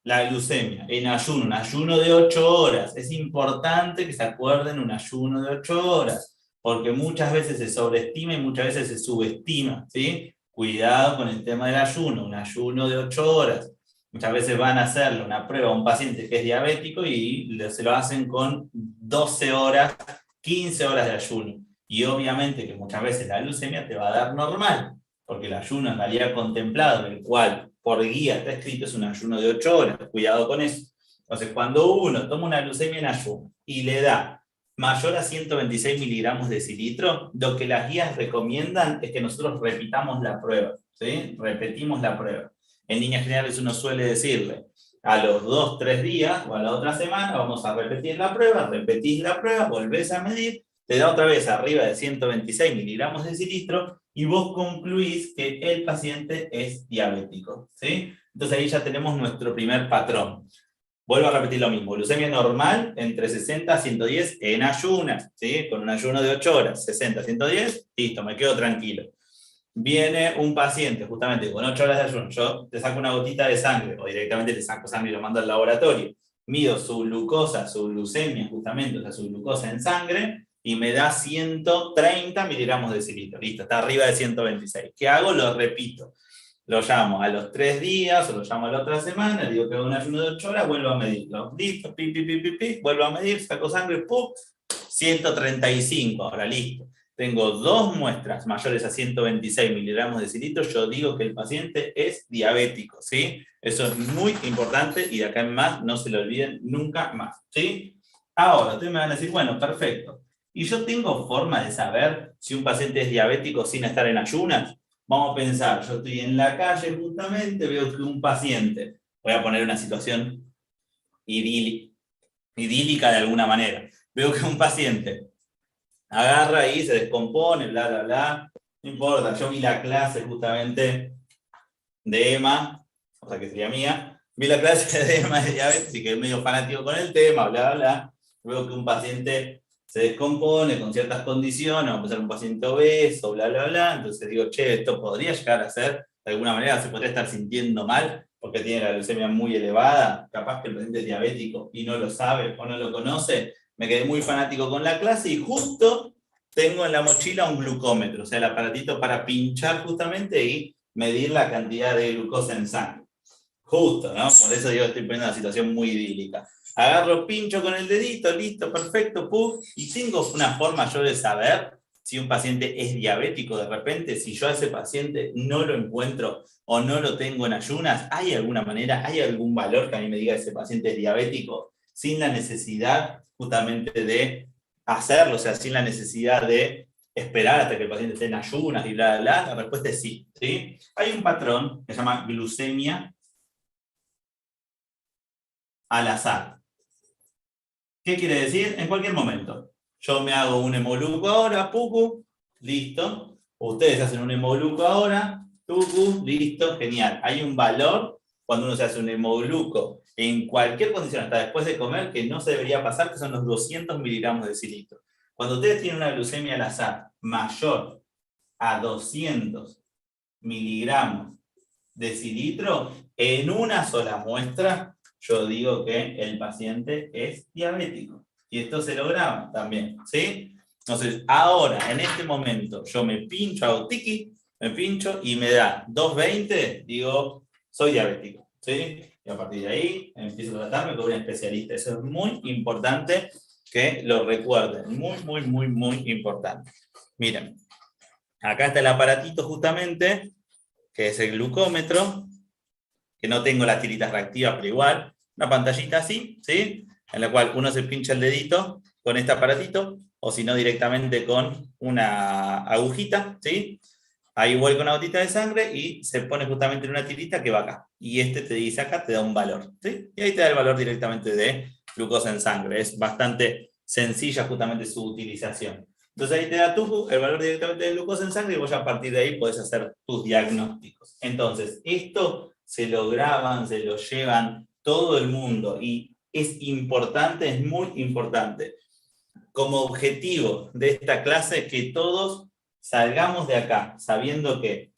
la glucemia en ayuno, un ayuno de 8 horas. Es importante que se acuerden un ayuno de 8 horas, porque muchas veces se sobreestima y muchas veces se subestima, ¿sí? Cuidado con el tema del ayuno, un ayuno de 8 horas. Muchas veces van a hacerle una prueba a un paciente que es diabético y se lo hacen con 12 horas, 15 horas de ayuno. Y obviamente que muchas veces la glucemia te va a dar normal, porque el ayuno en realidad contemplado, en el cual por guía está escrito, es un ayuno de 8 horas. Cuidado con eso. Entonces, cuando uno toma una glucemia en ayuno y le da mayor a 126 miligramos de decilitro, lo que las guías recomiendan es que nosotros repitamos la prueba, ¿sí? Repetimos la prueba. En líneas generales uno suele decirle, a los 2, 3 días o a la otra semana vamos a repetir la prueba, repetís la prueba, volvés a medir, te da otra vez arriba de 126 miligramos de decilitro y vos concluís que el paciente es diabético, ¿sí? Entonces ahí ya tenemos nuestro primer patrón. Vuelvo a repetir lo mismo, glucemia normal entre 60 a 110 en ayunas, ¿sí? Con un ayuno de 8 horas, 60 a 110, listo, me quedo tranquilo. Viene un paciente justamente con 8 horas de ayuno, yo te saco una gotita de sangre, o directamente te saco sangre y lo mando al laboratorio, mido su glucosa, su glucemia justamente, o sea, su glucosa en sangre, y me da 130 miligramos de decilitro, listo, está arriba de 126. ¿Qué hago? Lo repito. Lo llamo a los 3 días, o lo llamo a la otra semana, le digo que hago un ayuno de 8 horas, vuelvo a medirlo. Listo, vuelvo a medir, saco sangre, ¡pum! 135, ahora listo. tengo 2 muestras mayores a 126 miligramos de decilitro, yo digo que el paciente es diabético, ¿sí? Eso es muy importante y de acá en más no se lo olviden nunca más, ¿sí? Ahora, ustedes me van a decir, bueno, perfecto. ¿Y yo tengo forma de saber si un paciente es diabético sin estar en ayunas? Vamos a pensar, yo estoy en la calle justamente, veo que un paciente, voy a poner una situación idílica de alguna manera, veo que un paciente agarra y se descompone, bla, bla, bla, no importa, yo vi la clase justamente de Emma, o sea que sería mía, vi la clase de Emma de diabetes y que es medio fanático con el tema, bla, bla, bla, veo que un paciente se descompone con ciertas condiciones, vamos a ser un paciente obeso, bla, bla, bla, entonces digo, che, esto podría llegar a ser, de alguna manera se podría estar sintiendo mal, porque tiene la glucemia muy elevada, capaz que el paciente es diabético y no lo sabe o no lo conoce, me quedé muy fanático con la clase y justo tengo en la mochila un glucómetro, o sea, el aparatito para pinchar justamente y medir la cantidad de glucosa en sangre. Justo, ¿no? Por eso digo, estoy poniendo una situación muy idílica. Agarro, pincho con el dedito, listo, perfecto, puf, y tengo una forma yo de saber si un paciente es diabético de repente, si yo a ese paciente no lo encuentro o no lo tengo en ayunas, ¿hay alguna manera, hay algún valor que a mí me diga que ese paciente es diabético sin la necesidad justamente de hacerlo, o sea, sin la necesidad de esperar hasta que el paciente esté en ayunas y bla, bla, bla? La respuesta es sí, ¿sí? Hay un patrón que se llama glucemia al azar. ¿Qué quiere decir? En cualquier momento. Yo me hago un hemogluco ahora, pucu, listo. Ustedes hacen un hemogluco ahora, tucu, listo, genial. Hay un valor cuando uno se hace un hemogluco en cualquier condición, hasta después de comer, que no se debería pasar, que son los 200 miligramos de decilitro. Cuando ustedes tienen una glucemia al azar mayor a 200 miligramos de decilitro, en una sola muestra, yo digo que el paciente es diabético. Y esto se lo graba también, ¿sí? Entonces, ahora, en este momento, yo me pincho, hago tiki, me pincho y me da 220, digo, soy diabético, ¿sí? Y a partir de ahí empiezo a tratarme con un especialista. Eso es muy importante que lo recuerden, muy, muy, muy, muy importante. Miren, acá está el aparatito justamente, que es el glucómetro, que no tengo las tiritas reactivas, pero igual, una pantallita así, ¿sí? En la cual uno se pincha el dedito con este aparatito, o si no directamente con una agujita, ¿sí? Ahí vuelco una gotita de sangre y se pone justamente en una tirita que va acá. Y este te dice acá, te da un valor, ¿sí? Y ahí te da el valor directamente de glucosa en sangre. Es bastante sencilla justamente su utilización. Entonces ahí te da el valor directamente de glucosa en sangre y vos ya a partir de ahí podés hacer tus diagnósticos. Entonces, esto se lo graban, se lo llevan todo el mundo y es importante, es muy importante. Como objetivo de esta clase, que todos salgamos de acá sabiendo que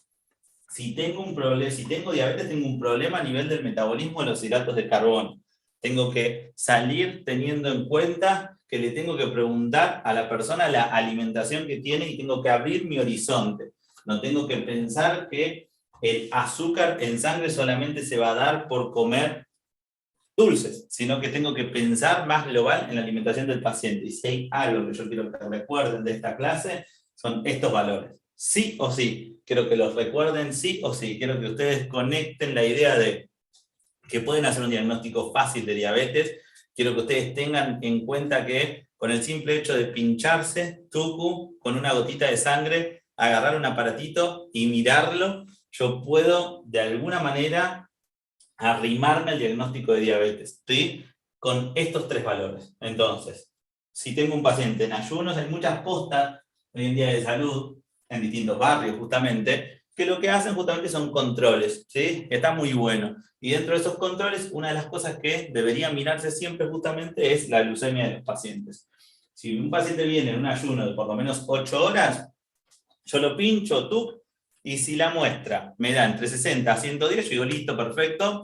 si tengo un problema, si tengo diabetes, tengo un problema a nivel del metabolismo de los hidratos de carbono. Tengo que salir teniendo en cuenta que le tengo que preguntar a la persona la alimentación que tiene y tengo que abrir mi horizonte. No tengo que pensar que el azúcar en sangre solamente se va a dar por comer dulces, sino que tengo que pensar más global en la alimentación del paciente. Y si hay algo que yo quiero que recuerden de esta clase, son estos valores. Sí o sí, quiero que los recuerden sí o sí. Quiero que ustedes conecten la idea de que pueden hacer un diagnóstico fácil de diabetes. Quiero que ustedes tengan en cuenta que con el simple hecho de pincharse, tucu, con una gotita de sangre, agarrar un aparatito y mirarlo, yo puedo de alguna manera arrimarme al diagnóstico de diabetes, ¿sí? Con estos 3 valores. Entonces, si tengo un paciente en ayunos, hay muchas postas hoy en día de salud, en distintos barrios justamente, que lo que hacen justamente son controles, ¿sí? Está muy bueno. Y dentro de esos controles, una de las cosas que debería mirarse siempre justamente es la glucemia de los pacientes. Si un paciente viene en un ayuno de por lo menos 8 horas, yo lo pincho, tú, y si la muestra me da entre 60 a 110, yo digo, listo, perfecto,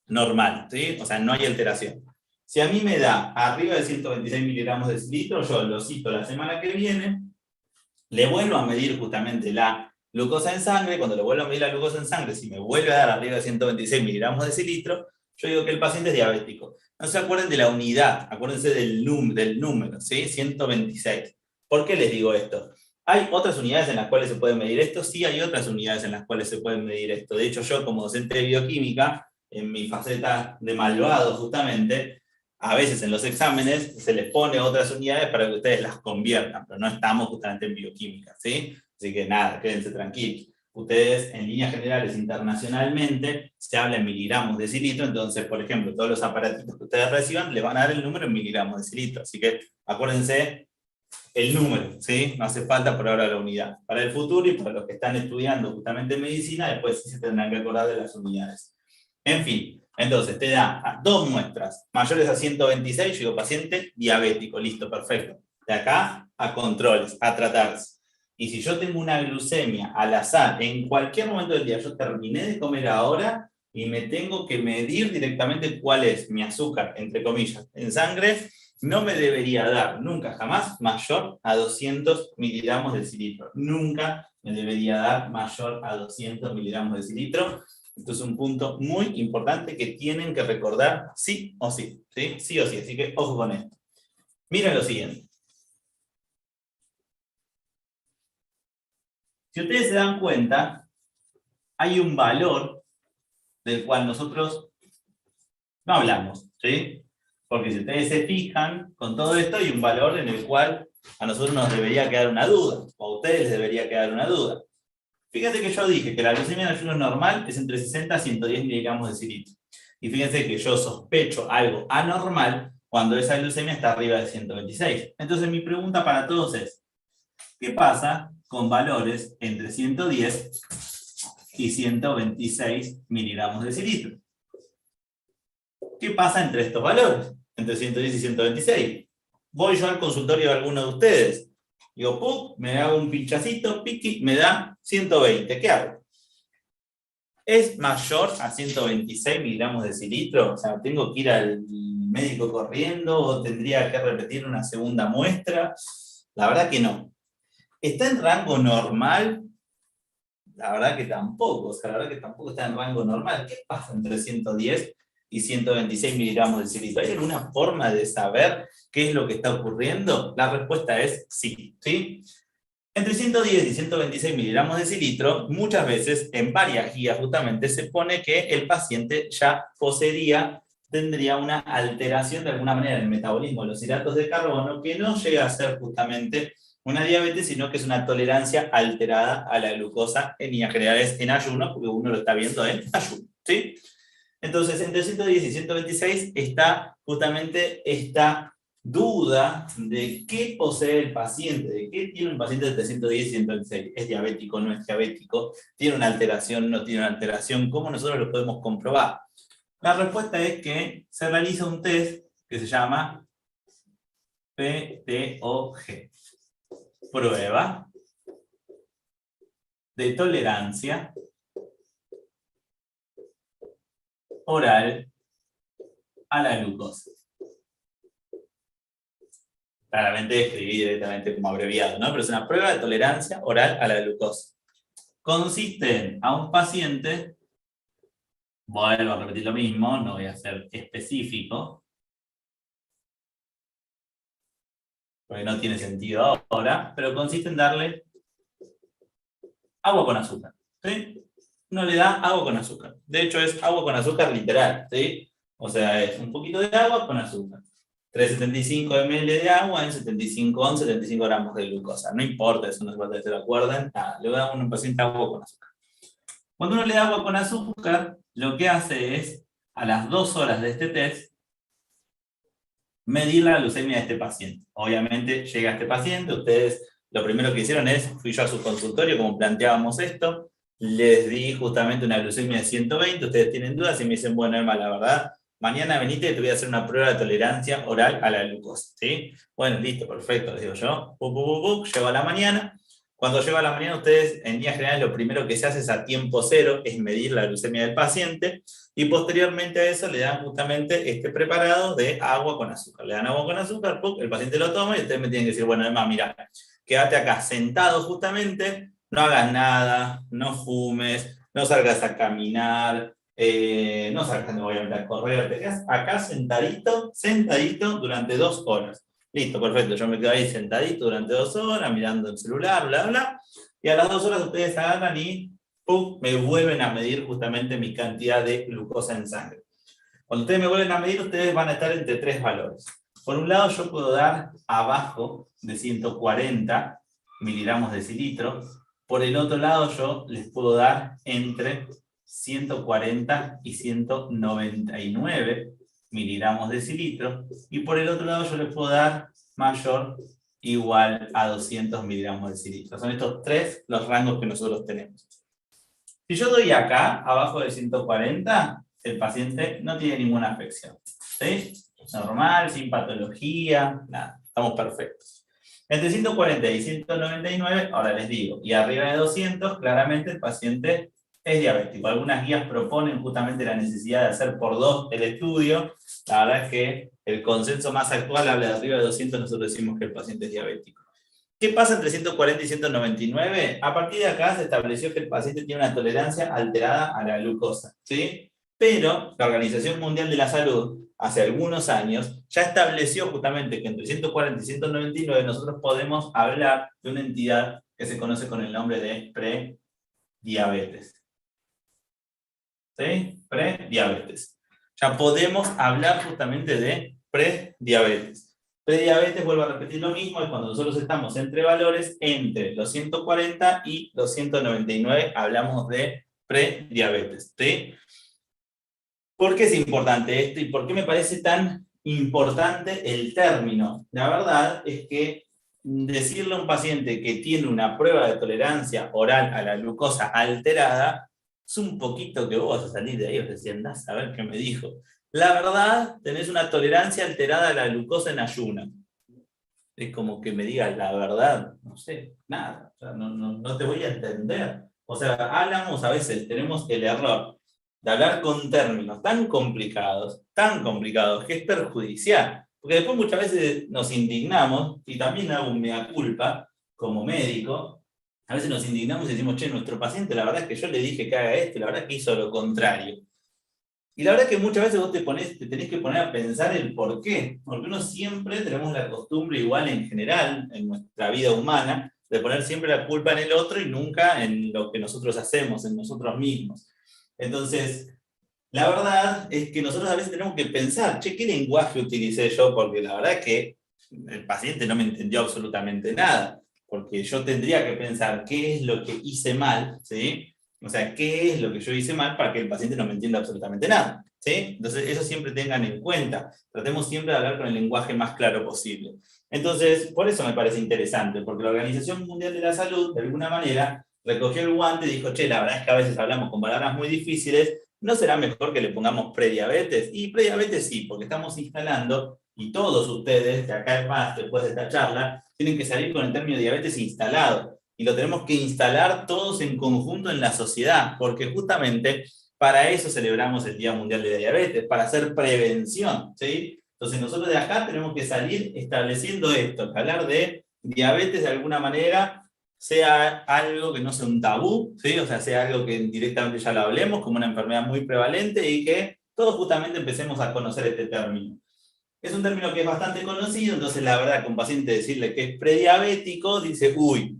normal, ¿sí? O sea, no hay alteración. Si a mí me da arriba de 126 miligramos de decilitro, yo lo cito la semana que viene, le vuelvo a medir justamente la glucosa en sangre. Cuando le vuelvo a medir la glucosa en sangre, si me vuelve a dar arriba de 126 miligramos de decilitro, yo digo que el paciente es diabético. No se acuerden de la unidad, acuérdense del número, ¿sí? 126. ¿Por qué les digo esto? ¿Hay otras unidades en las cuales se puede medir esto? Sí, hay otras unidades en las cuales se puede medir esto. De hecho, yo como docente de bioquímica, en mi faceta de malvado justamente, a veces en los exámenes se les pone otras unidades para que ustedes las conviertan, pero no estamos justamente en bioquímica, ¿sí? Así que nada, quédense tranquilos. Ustedes, en líneas generales, internacionalmente, se habla en miligramos de cilitro, entonces, por ejemplo, todos los aparatitos que ustedes reciban, les van a dar el número en miligramos de cilitro. Así que acuérdense el número, ¿sí? No hace falta por ahora la unidad. Para el futuro y para los que están estudiando justamente medicina, después sí se tendrán que acordar de las unidades. En fin, entonces te da 2 muestras, mayores a 126, yo digo paciente diabético, listo, perfecto. De acá a controles, a tratarse. Y si yo tengo una glucemia al azar, en cualquier momento del día, yo terminé de comer ahora y me tengo que medir directamente cuál es mi azúcar, entre comillas, en sangre, no me debería dar nunca jamás mayor a 200 miligramos de cilitro. Nunca me debería dar mayor a 200 miligramos de cilitro. Esto es un punto muy importante que tienen que recordar sí o sí. Sí, sí o sí. Así que ojo con esto. Miren lo siguiente. Si ustedes se dan cuenta, hay un valor del cual nosotros no hablamos, ¿sí? Porque si ustedes se fijan, con todo esto hay un valor en el cual a nosotros nos debería quedar una duda, o a ustedes les debería quedar una duda. Fíjense que yo dije que la glucemia en ayuno normal es entre 60 y 110 miligramos de cilitro. Y fíjense que yo sospecho algo anormal cuando esa glucemia está arriba de 126. Entonces mi pregunta para todos es, ¿qué pasa con valores entre 110 y 126 miligramos de cilitro? ¿Qué pasa entre estos valores? Entre 110 y 126. Voy yo al consultorio de alguno de ustedes. Digo, ¡pum! Me hago un pinchacito, piqui, me da 120. ¿Qué hago? ¿Es mayor a 126 miligramos de cilitro? O sea, ¿tengo que ir al médico corriendo o tendría que repetir una segunda muestra? La verdad que no. ¿Está en rango normal? La verdad que tampoco. O sea, la verdad que tampoco está en rango normal. ¿Qué pasa entre 110 y 126 miligramos de cilitro? ¿Hay alguna forma de saber qué es lo que está ocurriendo? La respuesta es sí, ¿sí? Entre 110 y 126 miligramos de cilitro, muchas veces en varias guías justamente se pone que el paciente ya tendría una alteración de alguna manera en el metabolismo de los hidratos de carbono que no llega a ser justamente una diabetes, sino que es una tolerancia alterada a la glucosa en líneas generales en ayuno, porque uno lo está viendo en ayuno, ¿sí? Entonces, entre 110 y 126 está justamente esta duda de qué posee el paciente, de qué tiene un paciente entre 110 y 126. ¿Es diabético, no es diabético? ¿Tiene una alteración, no tiene una alteración? ¿Cómo nosotros lo podemos comprobar? La respuesta es que se realiza un test que se llama PTOG. Prueba de tolerancia oral a la glucosa. Claramente escribí directamente como abreviado, ¿no? Pero es una prueba de tolerancia oral a la glucosa. Consiste en, a un paciente, vuelvo a repetir lo mismo, no voy a ser específico, porque no tiene sentido ahora, pero consiste en darle agua con azúcar, ¿sí? No le da agua con azúcar. De hecho, es agua con azúcar literal, ¿sí? O sea, es un poquito de agua con azúcar. 375 ml de agua en 75 gramos de glucosa. No importa, eso no es falta que se lo acuerden. Nada, le voy a dar a un paciente agua con azúcar. Cuando uno le da agua con azúcar, lo que hace es, a las 2 horas de este test, medir la glucemia de este paciente. Obviamente llega este paciente, ustedes lo primero que hicieron es, fui yo a su consultorio, como planteábamos esto, les di justamente una glucemia de 120, ustedes tienen dudas y me dicen, bueno, Emma, la verdad, mañana venite y te voy a hacer una prueba de tolerancia oral a la glucosa, ¿sí? Bueno, listo, perfecto, les digo yo, llego a la mañana. Cuando llego a la mañana, ustedes, en líneas generales, lo primero que se hace es a tiempo cero, es medir la glucemia del paciente, y posteriormente a eso le dan justamente este preparado de agua con azúcar. Le dan agua con azúcar, el paciente lo toma y ustedes me tienen que decir, bueno, además, mira, quédate acá sentado justamente, no hagas nada, no fumes, no salgas a caminar, no salgas obviamente a correr, te quedas acá sentadito durante 2 horas. Listo, perfecto. Yo me quedo ahí sentadito durante 2 horas, mirando el celular, bla, bla. Y a las 2 horas ustedes agarran y ¡pum! Me vuelven a medir justamente mi cantidad de glucosa en sangre. Cuando ustedes me vuelven a medir, ustedes van a estar entre 3 valores. Por un lado, yo puedo dar abajo de 140 miligramos de decilitro. Por el otro lado, yo les puedo dar entre 140 y 199 miligramos de decilitro. Y por el otro lado, yo les puedo dar mayor igual a 200 miligramos de decilitro. Son estos 3 los rangos que nosotros tenemos. Si yo doy acá, abajo de 140, el paciente no tiene ninguna afección. ¿Sí? Normal, sin patología, nada. Estamos perfectos. Entre 140 y 199, ahora les digo, y arriba de 200, claramente el paciente es diabético. Algunas guías proponen justamente la necesidad de hacer por 2 el estudio. La verdad es que el consenso más actual habla de arriba de 200, nosotros decimos que el paciente es diabético. ¿Qué pasa entre 140 y 199? A partir de acá se estableció que el paciente tiene una tolerancia alterada a la glucosa, ¿sí? Pero la Organización Mundial de la Salud, hace algunos años, ya estableció justamente que entre 140 y 199 nosotros podemos hablar de una entidad que se conoce con el nombre de prediabetes. ¿Sí? Prediabetes. Ya podemos hablar justamente de prediabetes. Prediabetes, vuelvo a repetir lo mismo, es cuando nosotros estamos entre valores entre los 140 y los 199, hablamos de prediabetes. ¿Sí? ¿Por qué es importante esto y por qué me parece tan importante el término? La verdad es que decirle a un paciente que tiene una prueba de tolerancia oral a la glucosa alterada, es un poquito que vos vas a salir de ahí y vas a decir, andás a ver qué me dijo. La verdad, tenés una tolerancia alterada a la glucosa en ayunas. Es como que me digas la verdad, no sé, nada, o sea, no te voy a entender. O sea, hablamos a veces, tenemos el error de hablar con términos tan complicados, que es perjudicial. Porque después muchas veces nos indignamos, y también hago un mea culpa como médico, a veces nos indignamos y decimos, che, nuestro paciente, la verdad es que yo le dije que haga esto, y la verdad es que hizo lo contrario. Y la verdad es que muchas veces vos te tenés que poner a pensar el por qué. Porque uno siempre tenemos la costumbre, igual en general, en nuestra vida humana, de poner siempre la culpa en el otro y nunca en lo que nosotros hacemos, en nosotros mismos. Entonces, la verdad es que nosotros a veces tenemos que pensar, che, ¿qué lenguaje utilicé yo? Porque la verdad es que el paciente no me entendió absolutamente nada. Porque yo tendría que pensar qué es lo que hice mal, ¿sí? O sea, ¿qué es lo que yo hice mal para que el paciente no me entienda absolutamente nada? ¿Sí? Entonces, eso siempre tengan en cuenta. Tratemos siempre de hablar con el lenguaje más claro posible. Entonces, por eso me parece interesante, porque la Organización Mundial de la Salud, de alguna manera, recogió el guante y dijo, che, la verdad es que a veces hablamos con palabras muy difíciles, ¿no será mejor que le pongamos prediabetes? Y prediabetes sí, porque estamos instalando, y todos ustedes, que acá es más, después de esta charla, tienen que salir con el término diabetes instalado. Y lo tenemos que instalar todos en conjunto en la sociedad, porque justamente para eso celebramos el Día Mundial de la Diabetes, para hacer prevención, ¿sí? Entonces nosotros de acá tenemos que salir estableciendo esto, que hablar de diabetes de alguna manera sea algo que no sea un tabú, ¿sí? O sea, sea algo que directamente ya lo hablemos como una enfermedad muy prevalente y que todos justamente empecemos a conocer este término. Es un término que es bastante conocido, entonces la verdad que un paciente decirle que es prediabético, dice, uy,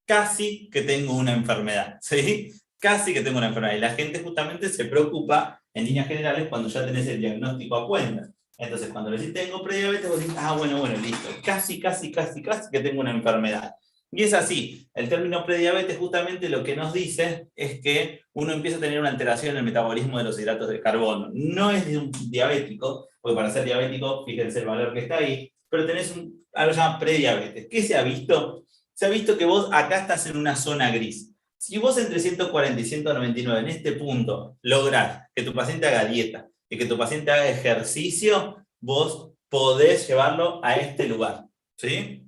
casi que tengo una enfermedad, ¿sí? Casi que tengo una enfermedad. Y la gente justamente se preocupa, en líneas generales, cuando ya tenés el diagnóstico a cuenta. Entonces, cuando le decís tengo prediabetes, vos decís, bueno, listo. Casi que tengo una enfermedad. Y es así. El término prediabetes justamente lo que nos dice es que uno empieza a tener una alteración en el metabolismo de los hidratos de carbono. No es de un diabético, porque para ser diabético, fíjense el valor que está ahí, pero tenés algo que se llama prediabetes. ¿Qué se ha visto? Se ha visto que vos acá estás en una zona gris. Si vos entre 140 y 199 en este punto lográs que tu paciente haga dieta y que tu paciente haga ejercicio, vos podés llevarlo a este lugar, ¿sí?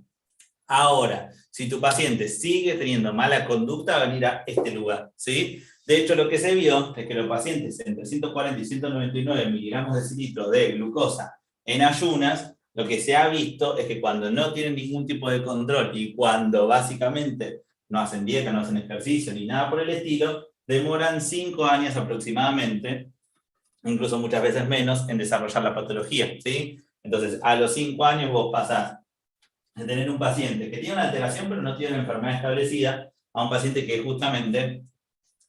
Ahora, si tu paciente sigue teniendo mala conducta, va a venir a este lugar, ¿sí? De hecho, lo que se vio es que los pacientes entre 140 y 199 miligramos de decilitro de glucosa en ayunas, lo que se ha visto es que cuando no tienen ningún tipo de control y cuando básicamente no hacen dieta, no hacen ejercicio ni nada por el estilo, demoran 5 años aproximadamente, incluso muchas veces menos, en desarrollar la patología, ¿sí? Entonces, a los 5 años vos pasás de tener un paciente que tiene una alteración pero no tiene una enfermedad establecida, a un paciente que justamente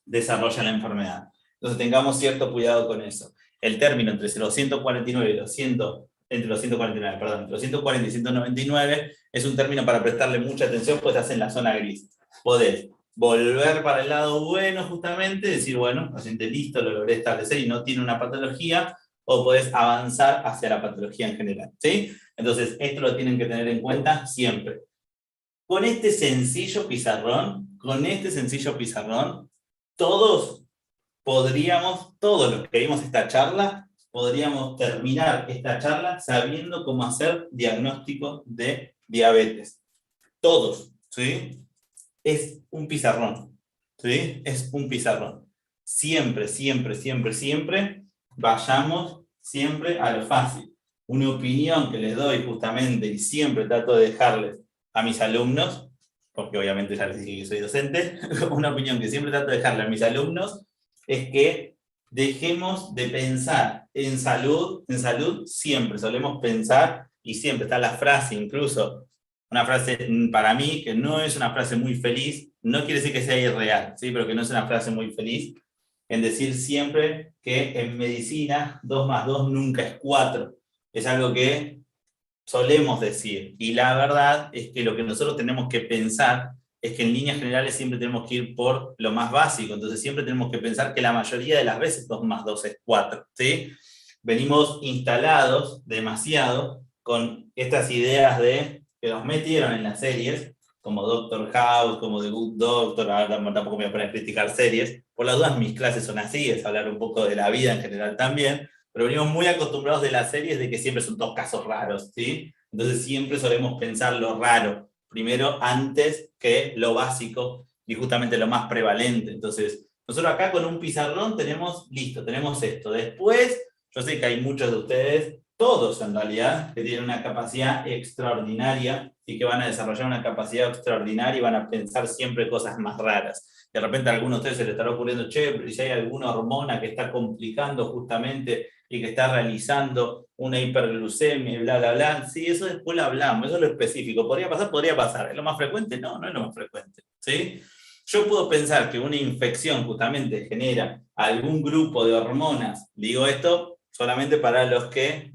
desarrolla la enfermedad. Entonces tengamos cierto cuidado con eso. El término entre los 149 y los 100, entre los 149, perdón, entre los 140 y 199 es un término para prestarle mucha atención, pues estás en la zona gris. Podés volver para el lado bueno justamente, decir, bueno, paciente listo, lo logré establecer y no tiene una patología, o podés avanzar hacia la patología en general, ¿sí? Entonces, esto lo tienen que tener en cuenta siempre. Con este sencillo pizarrón, todos los que vimos esta charla, podríamos terminar esta charla sabiendo cómo hacer diagnóstico de diabetes. Todos, ¿sí? Es un pizarrón, ¿sí? Es un pizarrón. Siempre, siempre, siempre, siempre vayamos siempre a lo fácil. Una opinión que les doy justamente y siempre trato de dejarles a mis alumnos, porque obviamente ya les dije que soy docente, una opinión que siempre trato de dejarle a mis alumnos es que dejemos de pensar en salud siempre solemos pensar, y siempre está la frase, incluso una frase para mí que no es una frase muy feliz, no quiere decir que sea irreal, ¿sí? Pero que no es una frase muy feliz, en decir siempre que en medicina 2 más 2 nunca es 4. Es algo que solemos decir, y la verdad es que lo que nosotros tenemos que pensar es que en líneas generales siempre tenemos que ir por lo más básico, entonces siempre tenemos que pensar que la mayoría de las veces 2 más 2 es 4, ¿sí? Venimos instalados demasiado con estas ideas que nos metieron en las series, como Doctor House, como The Good Doctor, ahora tampoco me voy a poner a criticar series, por las dudas mis clases son así, es hablar un poco de la vida en general también, pero venimos muy acostumbrados de las series de que siempre son 2 casos raros, ¿sí? Entonces siempre solemos pensar lo raro primero antes que lo básico y justamente lo más prevalente. Entonces, nosotros acá con un pizarrón tenemos esto. Después, yo sé que hay muchos de ustedes, todos en realidad, que tienen una capacidad extraordinaria y que van a desarrollar una capacidad extraordinaria y van a pensar siempre cosas más raras. De repente a algunos de ustedes se les estará ocurriendo, che, pero si hay alguna hormona que está complicando justamente y que está realizando una hiperglucemia y bla, bla, bla. Sí, eso después lo hablamos, eso es lo específico. ¿Podría pasar? Podría pasar. ¿Es lo más frecuente? No, no es lo más frecuente. ¿Sí? Yo puedo pensar que una infección justamente genera algún grupo de hormonas. Digo esto solamente para los que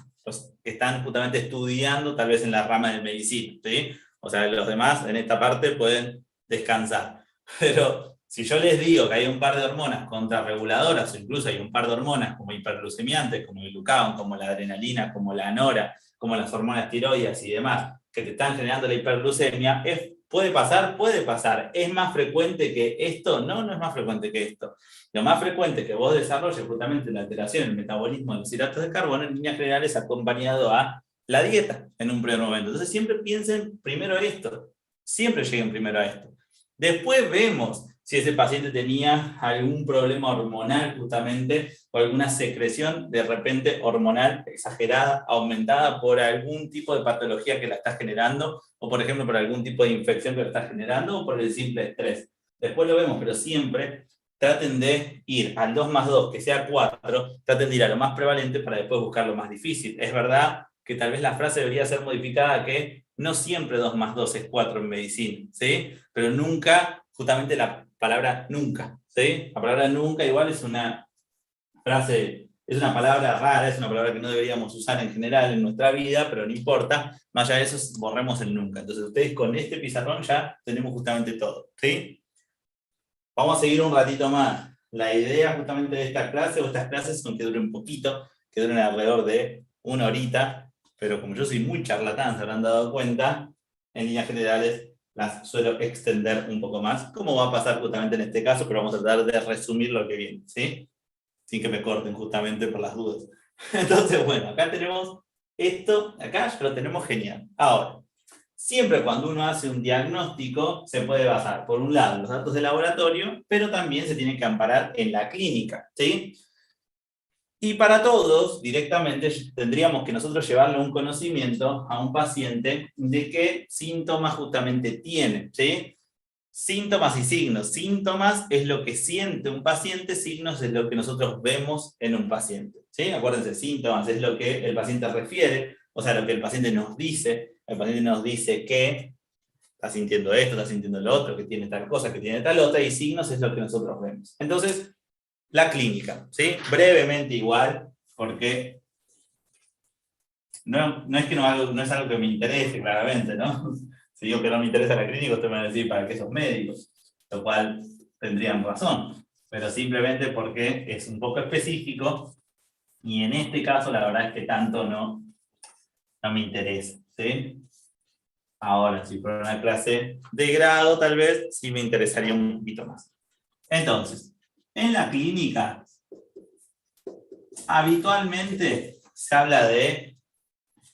están justamente estudiando tal vez en la rama de medicina. ¿Sí? O sea, los demás en esta parte pueden descansar. Pero si yo les digo que hay un par de hormonas contrarreguladoras, o incluso hay un par de hormonas como hiperglucemiantes, como el glucagón, como la adrenalina, como la nora, como las hormonas tiroides y demás, que te están generando la hiperglucemia, ¿puede pasar? Puede pasar. ¿Es más frecuente que esto? No, no es más frecuente que esto. Lo más frecuente es que vos desarrolles justamente la alteración en el metabolismo de los hidratos de carbono, en líneas generales acompañado a la dieta en un primer momento. Entonces siempre piensen primero esto. Siempre lleguen primero a esto. Después vemos si ese paciente tenía algún problema hormonal justamente, o alguna secreción de repente hormonal exagerada, aumentada por algún tipo de patología que la está generando, o por ejemplo por algún tipo de infección que la está generando, o por el simple estrés. Después lo vemos, pero siempre traten de ir al 2 más 2, que sea 4, traten de ir a lo más prevalente para después buscar lo más difícil. Es verdad que tal vez la frase debería ser modificada, que no siempre 2 más 2 es 4 en medicina, ¿sí? Pero nunca, justamente la palabra nunca, ¿sí? La palabra nunca igual es una frase, es una palabra rara, es una palabra que no deberíamos usar en general en nuestra vida, pero no importa, más allá de eso borremos el nunca. Entonces ustedes con este pizarrón ya tenemos justamente todo, ¿sí? Vamos a seguir un ratito más. La idea justamente de esta clase, o estas clases, son que duren un poquito, que duren alrededor de 1 horita, pero como yo soy muy charlatán, se habrán dado cuenta, en líneas generales las suelo extender un poco más, como va a pasar justamente en este caso, pero vamos a tratar de resumir lo que viene, ¿sí? Sin que me corten justamente por las dudas. Entonces, bueno, acá tenemos esto, acá ya lo tenemos genial. Ahora, siempre cuando uno hace un diagnóstico, se puede basar, por un lado, en los datos de laboratorio, pero también se tiene que amparar en la clínica, ¿sí? Y para todos, directamente, tendríamos que nosotros llevarle un conocimiento a un paciente de qué síntomas justamente tiene, ¿sí? Síntomas y signos. Síntomas es lo que siente un paciente, signos es lo que nosotros vemos en un paciente, ¿sí? Acuérdense, síntomas es lo que el paciente refiere o sea, lo que el paciente nos dice que está sintiendo esto, está sintiendo lo otro, que tiene tal cosa, que tiene tal otra, y signos es lo que nosotros vemos. Entonces, la clínica, ¿sí? Brevemente igual, porque no es que no es algo que me interese, claramente, ¿no? Si digo que no me interesa la clínica, ustedes me van a decir, ¿para qué sos médicos? Lo cual tendrían razón, pero simplemente porque es un poco específico, y en este caso la verdad es que tanto no me interesa, ¿sí? Ahora, si fuera una clase de grado, tal vez sí me interesaría un poquito más. Entonces, en la clínica, habitualmente se habla de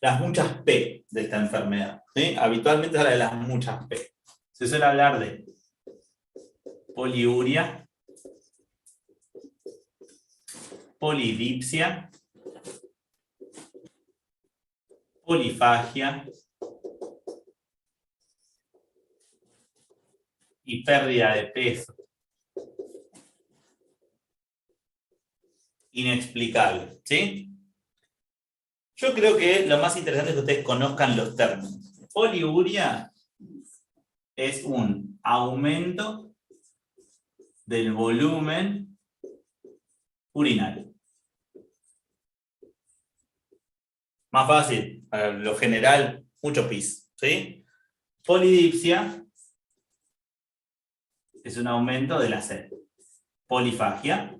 las muchas P de esta enfermedad, ¿sí? Habitualmente se habla de las muchas P. Se suele hablar de poliuria, polidipsia, polifagia y pérdida de peso. Inexplicable, ¿sí? Yo creo que lo más interesante es que ustedes conozcan los términos. Poliuria es un aumento del volumen urinario. Más fácil, para lo general, mucho pis, ¿sí? Polidipsia es un aumento de la sed. Polifagia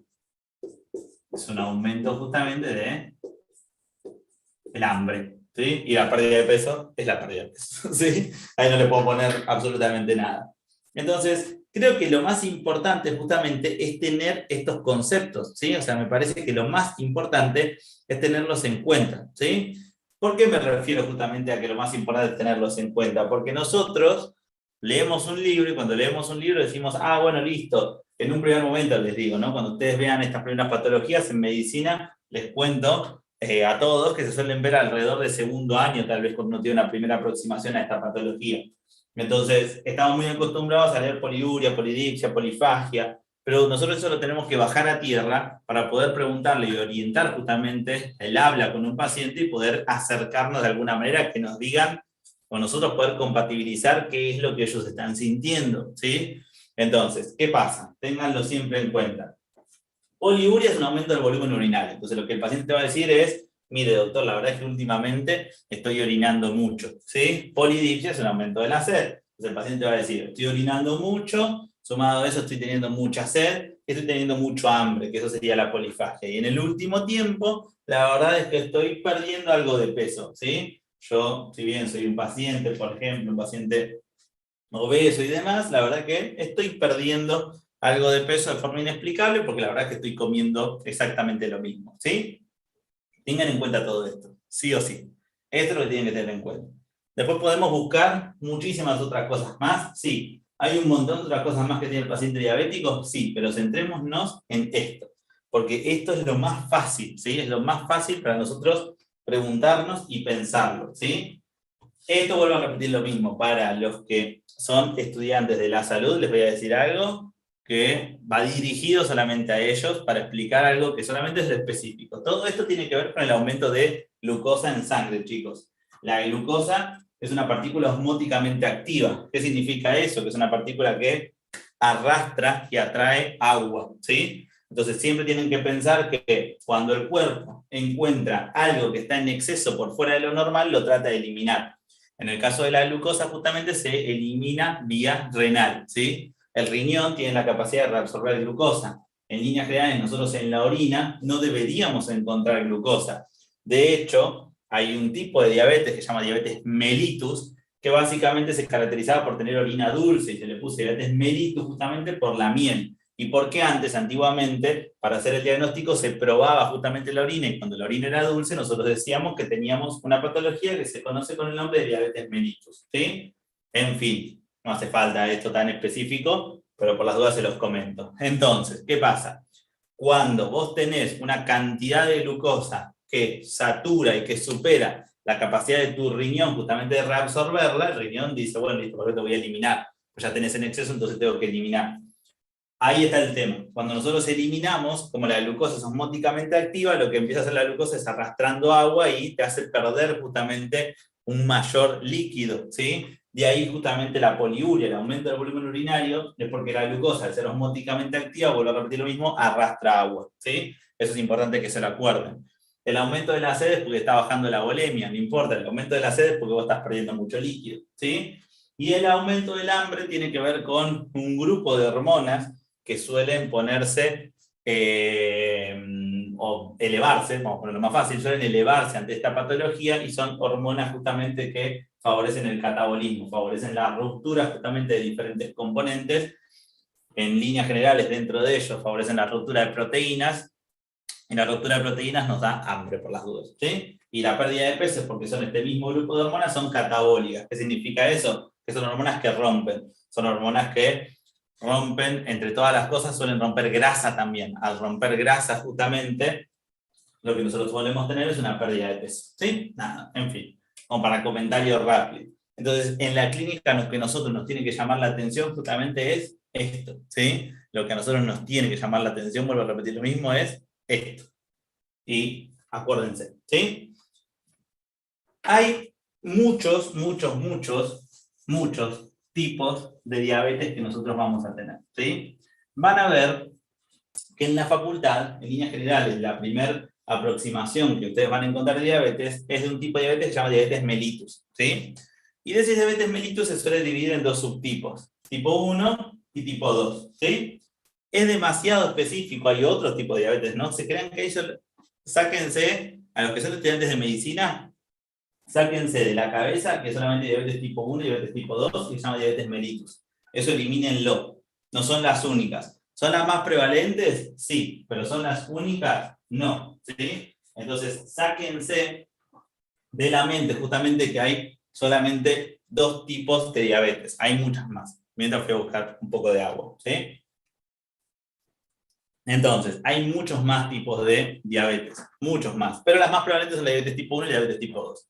es un aumento justamente de el hambre, ¿sí? Y la pérdida de peso es la pérdida de peso, ¿sí? Ahí no le puedo poner absolutamente nada. Entonces, creo que lo más importante justamente es tener estos conceptos, ¿sí? O sea, me parece que lo más importante es tenerlos en cuenta, ¿sí? ¿Por qué me refiero justamente a que lo más importante es tenerlos en cuenta? Porque nosotros leemos un libro y cuando leemos un libro decimos, ah, bueno, listo. En un primer momento les digo, ¿no? Cuando ustedes vean estas primeras patologías en medicina, les cuento a todos que se suelen ver alrededor del segundo año, tal vez cuando uno tiene una primera aproximación a esta patología. Entonces, estamos muy acostumbrados a leer poliuria, polidipsia, polifagia, pero nosotros eso lo tenemos que bajar a tierra para poder preguntarle y orientar justamente el habla con un paciente y poder acercarnos de alguna manera que nos digan o nosotros poder compatibilizar qué es lo que ellos están sintiendo, ¿sí? Entonces, ¿qué pasa? Ténganlo siempre en cuenta. Poliuria es un aumento del volumen urinario. Entonces, lo que el paciente te va a decir es, mire, doctor, la verdad es que últimamente estoy orinando mucho, ¿sí? Polidipsia es un aumento de la sed. Entonces, el paciente va a decir, estoy orinando mucho, sumado a eso estoy teniendo mucha sed, estoy teniendo mucho hambre, que eso sería la polifagia. Y en el último tiempo, la verdad es que estoy perdiendo algo de peso, ¿sí? Yo, si bien soy un paciente, por ejemplo, un paciente obeso y demás, la verdad que estoy perdiendo algo de peso de forma inexplicable porque la verdad es que estoy comiendo exactamente lo mismo, ¿sí? Tengan en cuenta todo esto, sí o sí. Esto es lo que tienen que tener en cuenta. Después podemos buscar muchísimas otras cosas más, sí. ¿Hay un montón de otras cosas más que tiene el paciente diabético? Sí, pero centrémonos en esto, porque esto es lo más fácil, ¿sí? Es lo más fácil para nosotros preguntarnos y pensarlo, ¿sí? Esto vuelvo a repetir lo mismo, para los que son estudiantes de la salud, les voy a decir algo que va dirigido solamente a ellos para explicar algo que solamente es específico. Todo esto tiene que ver con el aumento de glucosa en sangre, chicos. La glucosa es una partícula osmóticamente activa. ¿Qué significa eso? Que es una partícula que arrastra y atrae agua, ¿sí? Entonces siempre tienen que pensar que cuando el cuerpo encuentra algo que está en exceso por fuera de lo normal, lo trata de eliminar. En el caso de la glucosa, justamente se elimina vía renal, ¿sí? El riñón tiene la capacidad de reabsorber glucosa. En líneas generales, nosotros en la orina no deberíamos encontrar glucosa. De hecho, hay un tipo de diabetes que se llama diabetes mellitus, que básicamente se caracterizaba por tener orina dulce, y se le puso diabetes mellitus justamente por la miel. Y porque antes, antiguamente, para hacer el diagnóstico se probaba justamente la orina, y cuando la orina era dulce, nosotros decíamos que teníamos una patología que se conoce con el nombre de diabetes mellitus, ¿sí? En fin, no hace falta esto tan específico, pero por las dudas se los comento. Entonces, ¿qué pasa? Cuando vos tenés una cantidad de glucosa que satura y que supera la capacidad de tu riñón justamente de reabsorberla, el riñón dice, bueno, listo, ¿por qué te voy a eliminar? Pues ya tenés en exceso, entonces tengo que eliminar. Ahí está el tema. Cuando nosotros eliminamos, como la glucosa es osmóticamente activa, lo que empieza a hacer la glucosa es arrastrando agua y te hace perder justamente un mayor líquido, ¿sí? De ahí justamente la poliuria, el aumento del volumen urinario, es porque la glucosa, al ser osmóticamente activa, vuelvo a repetir lo mismo, arrastra agua, ¿sí? Eso es importante que se lo acuerden. El aumento de la sed es porque está bajando la volemia, no importa, el aumento de la sed es porque vos estás perdiendo mucho líquido, ¿sí? Y el aumento del hambre tiene que ver con un grupo de hormonas que suelen ponerse o elevarse, vamos a ponerlo más fácil, suelen elevarse ante esta patología y son hormonas justamente que favorecen el catabolismo, favorecen la ruptura justamente de diferentes componentes. En líneas generales, dentro de ellos, favorecen la ruptura de proteínas, y la ruptura de proteínas nos da hambre, por las dudas, ¿sí? Y la pérdida de peso, porque son este mismo grupo de hormonas, son catabólicas. ¿Qué significa eso? Que son hormonas que rompen, son hormonas que rompen, entre todas las cosas, suelen romper grasa también. Al romper grasa, justamente, lo que nosotros solemos tener es una pérdida de peso, ¿sí? Nada, en fin, como para comentario rápido. Entonces, en la clínica lo que nosotros nos tiene que llamar la atención justamente es esto, ¿sí? Lo que a nosotros nos tiene que llamar la atención, vuelvo a repetir lo mismo, es esto. Y acuérdense, ¿sí? Hay muchos tipos de diabetes que nosotros vamos a tener, ¿sí? Van a ver que en la facultad, en líneas generales, la primera aproximación que ustedes van a encontrar de diabetes es de un tipo de diabetes que se llama diabetes mellitus, ¿sí? Y de ese diabetes mellitus se suele dividir en dos subtipos, tipo 1 y tipo 2, ¿sí? Es demasiado específico, hay otros tipos de diabetes, ¿no? Se crean que ellos, sáquense, a los que son estudiantes de medicina, sáquense de la cabeza que solamente diabetes tipo 1 y diabetes tipo 2, que se llama diabetes mellitus. Eso elimínenlo. No son las únicas. ¿Son las más prevalentes? Sí, pero ¿son las únicas? No. ¿Sí? Entonces, sáquense de la mente justamente que hay solamente dos tipos de diabetes. Hay muchas más. Mientras fui a buscar un poco de agua. ¿Sí? Entonces, hay muchos más tipos de diabetes. Muchos más. Pero las más prevalentes son la diabetes tipo 1 y la diabetes tipo 2.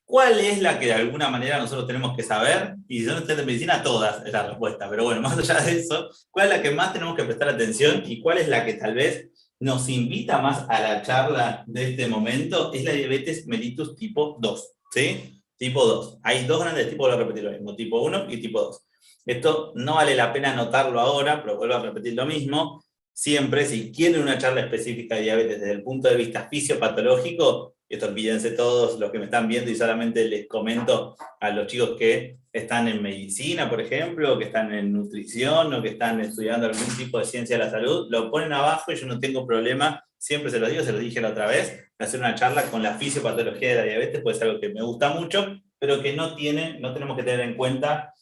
¿Cuál es la que de alguna manera nosotros tenemos que saber? Y si son estudiantes de medicina, todas es la respuesta. Pero bueno, más allá de eso, ¿cuál es la que más tenemos que prestar atención? Y cuál es la que tal vez nos invita más a la charla de este momento, es la diabetes mellitus tipo 2. ¿Sí? Tipo 2. Hay dos grandes tipos, voy a repetir lo mismo, tipo 1 y tipo 2. Esto no vale la pena anotarlo ahora, pero vuelvo a repetir lo mismo. Siempre, si quieren una charla específica de diabetes desde el punto de vista fisiopatológico, esto olvídense todos los que me están viendo y solamente les comento a los chicos que están en medicina, por ejemplo, o que están en nutrición, o que están estudiando algún tipo de ciencia de la salud, lo ponen abajo y yo no tengo problema, siempre se los digo, se los dije la otra vez, de hacer una charla con la fisiopatología de la diabetes, pues es algo que me gusta mucho, pero que no tenemos que tener en cuenta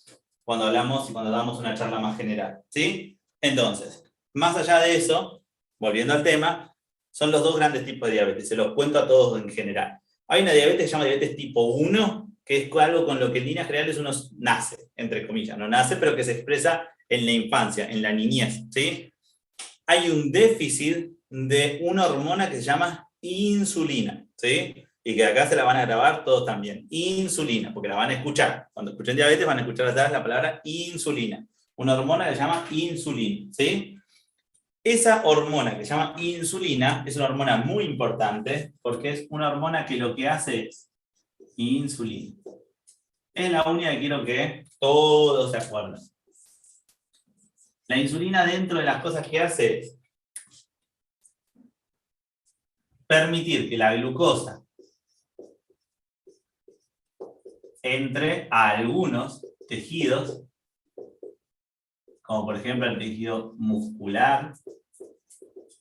cuando hablamos y cuando damos una charla más general, ¿sí? Entonces, más allá de eso, volviendo al tema, son los dos grandes tipos de diabetes, se los cuento a todos en general. Hay una diabetes que se llama diabetes tipo 1, que es algo con lo que en líneas generales uno nace, entre comillas, no nace, pero que se expresa en la infancia, en la niñez, ¿sí? Hay un déficit de una hormona que se llama insulina, ¿sí? Y que acá se la van a grabar todos también, insulina, porque la van a escuchar. Cuando escuchen diabetes van a escuchar atrás la palabra insulina, una hormona que se llama insulina, ¿sí? Esa hormona que se llama insulina es una hormona muy importante porque es una hormona que lo que hace es insulina. Es la única que quiero que todos se acuerden. La insulina, dentro de las cosas que hace, es permitir que la glucosa entre a algunos tejidos, como por ejemplo el tejido muscular,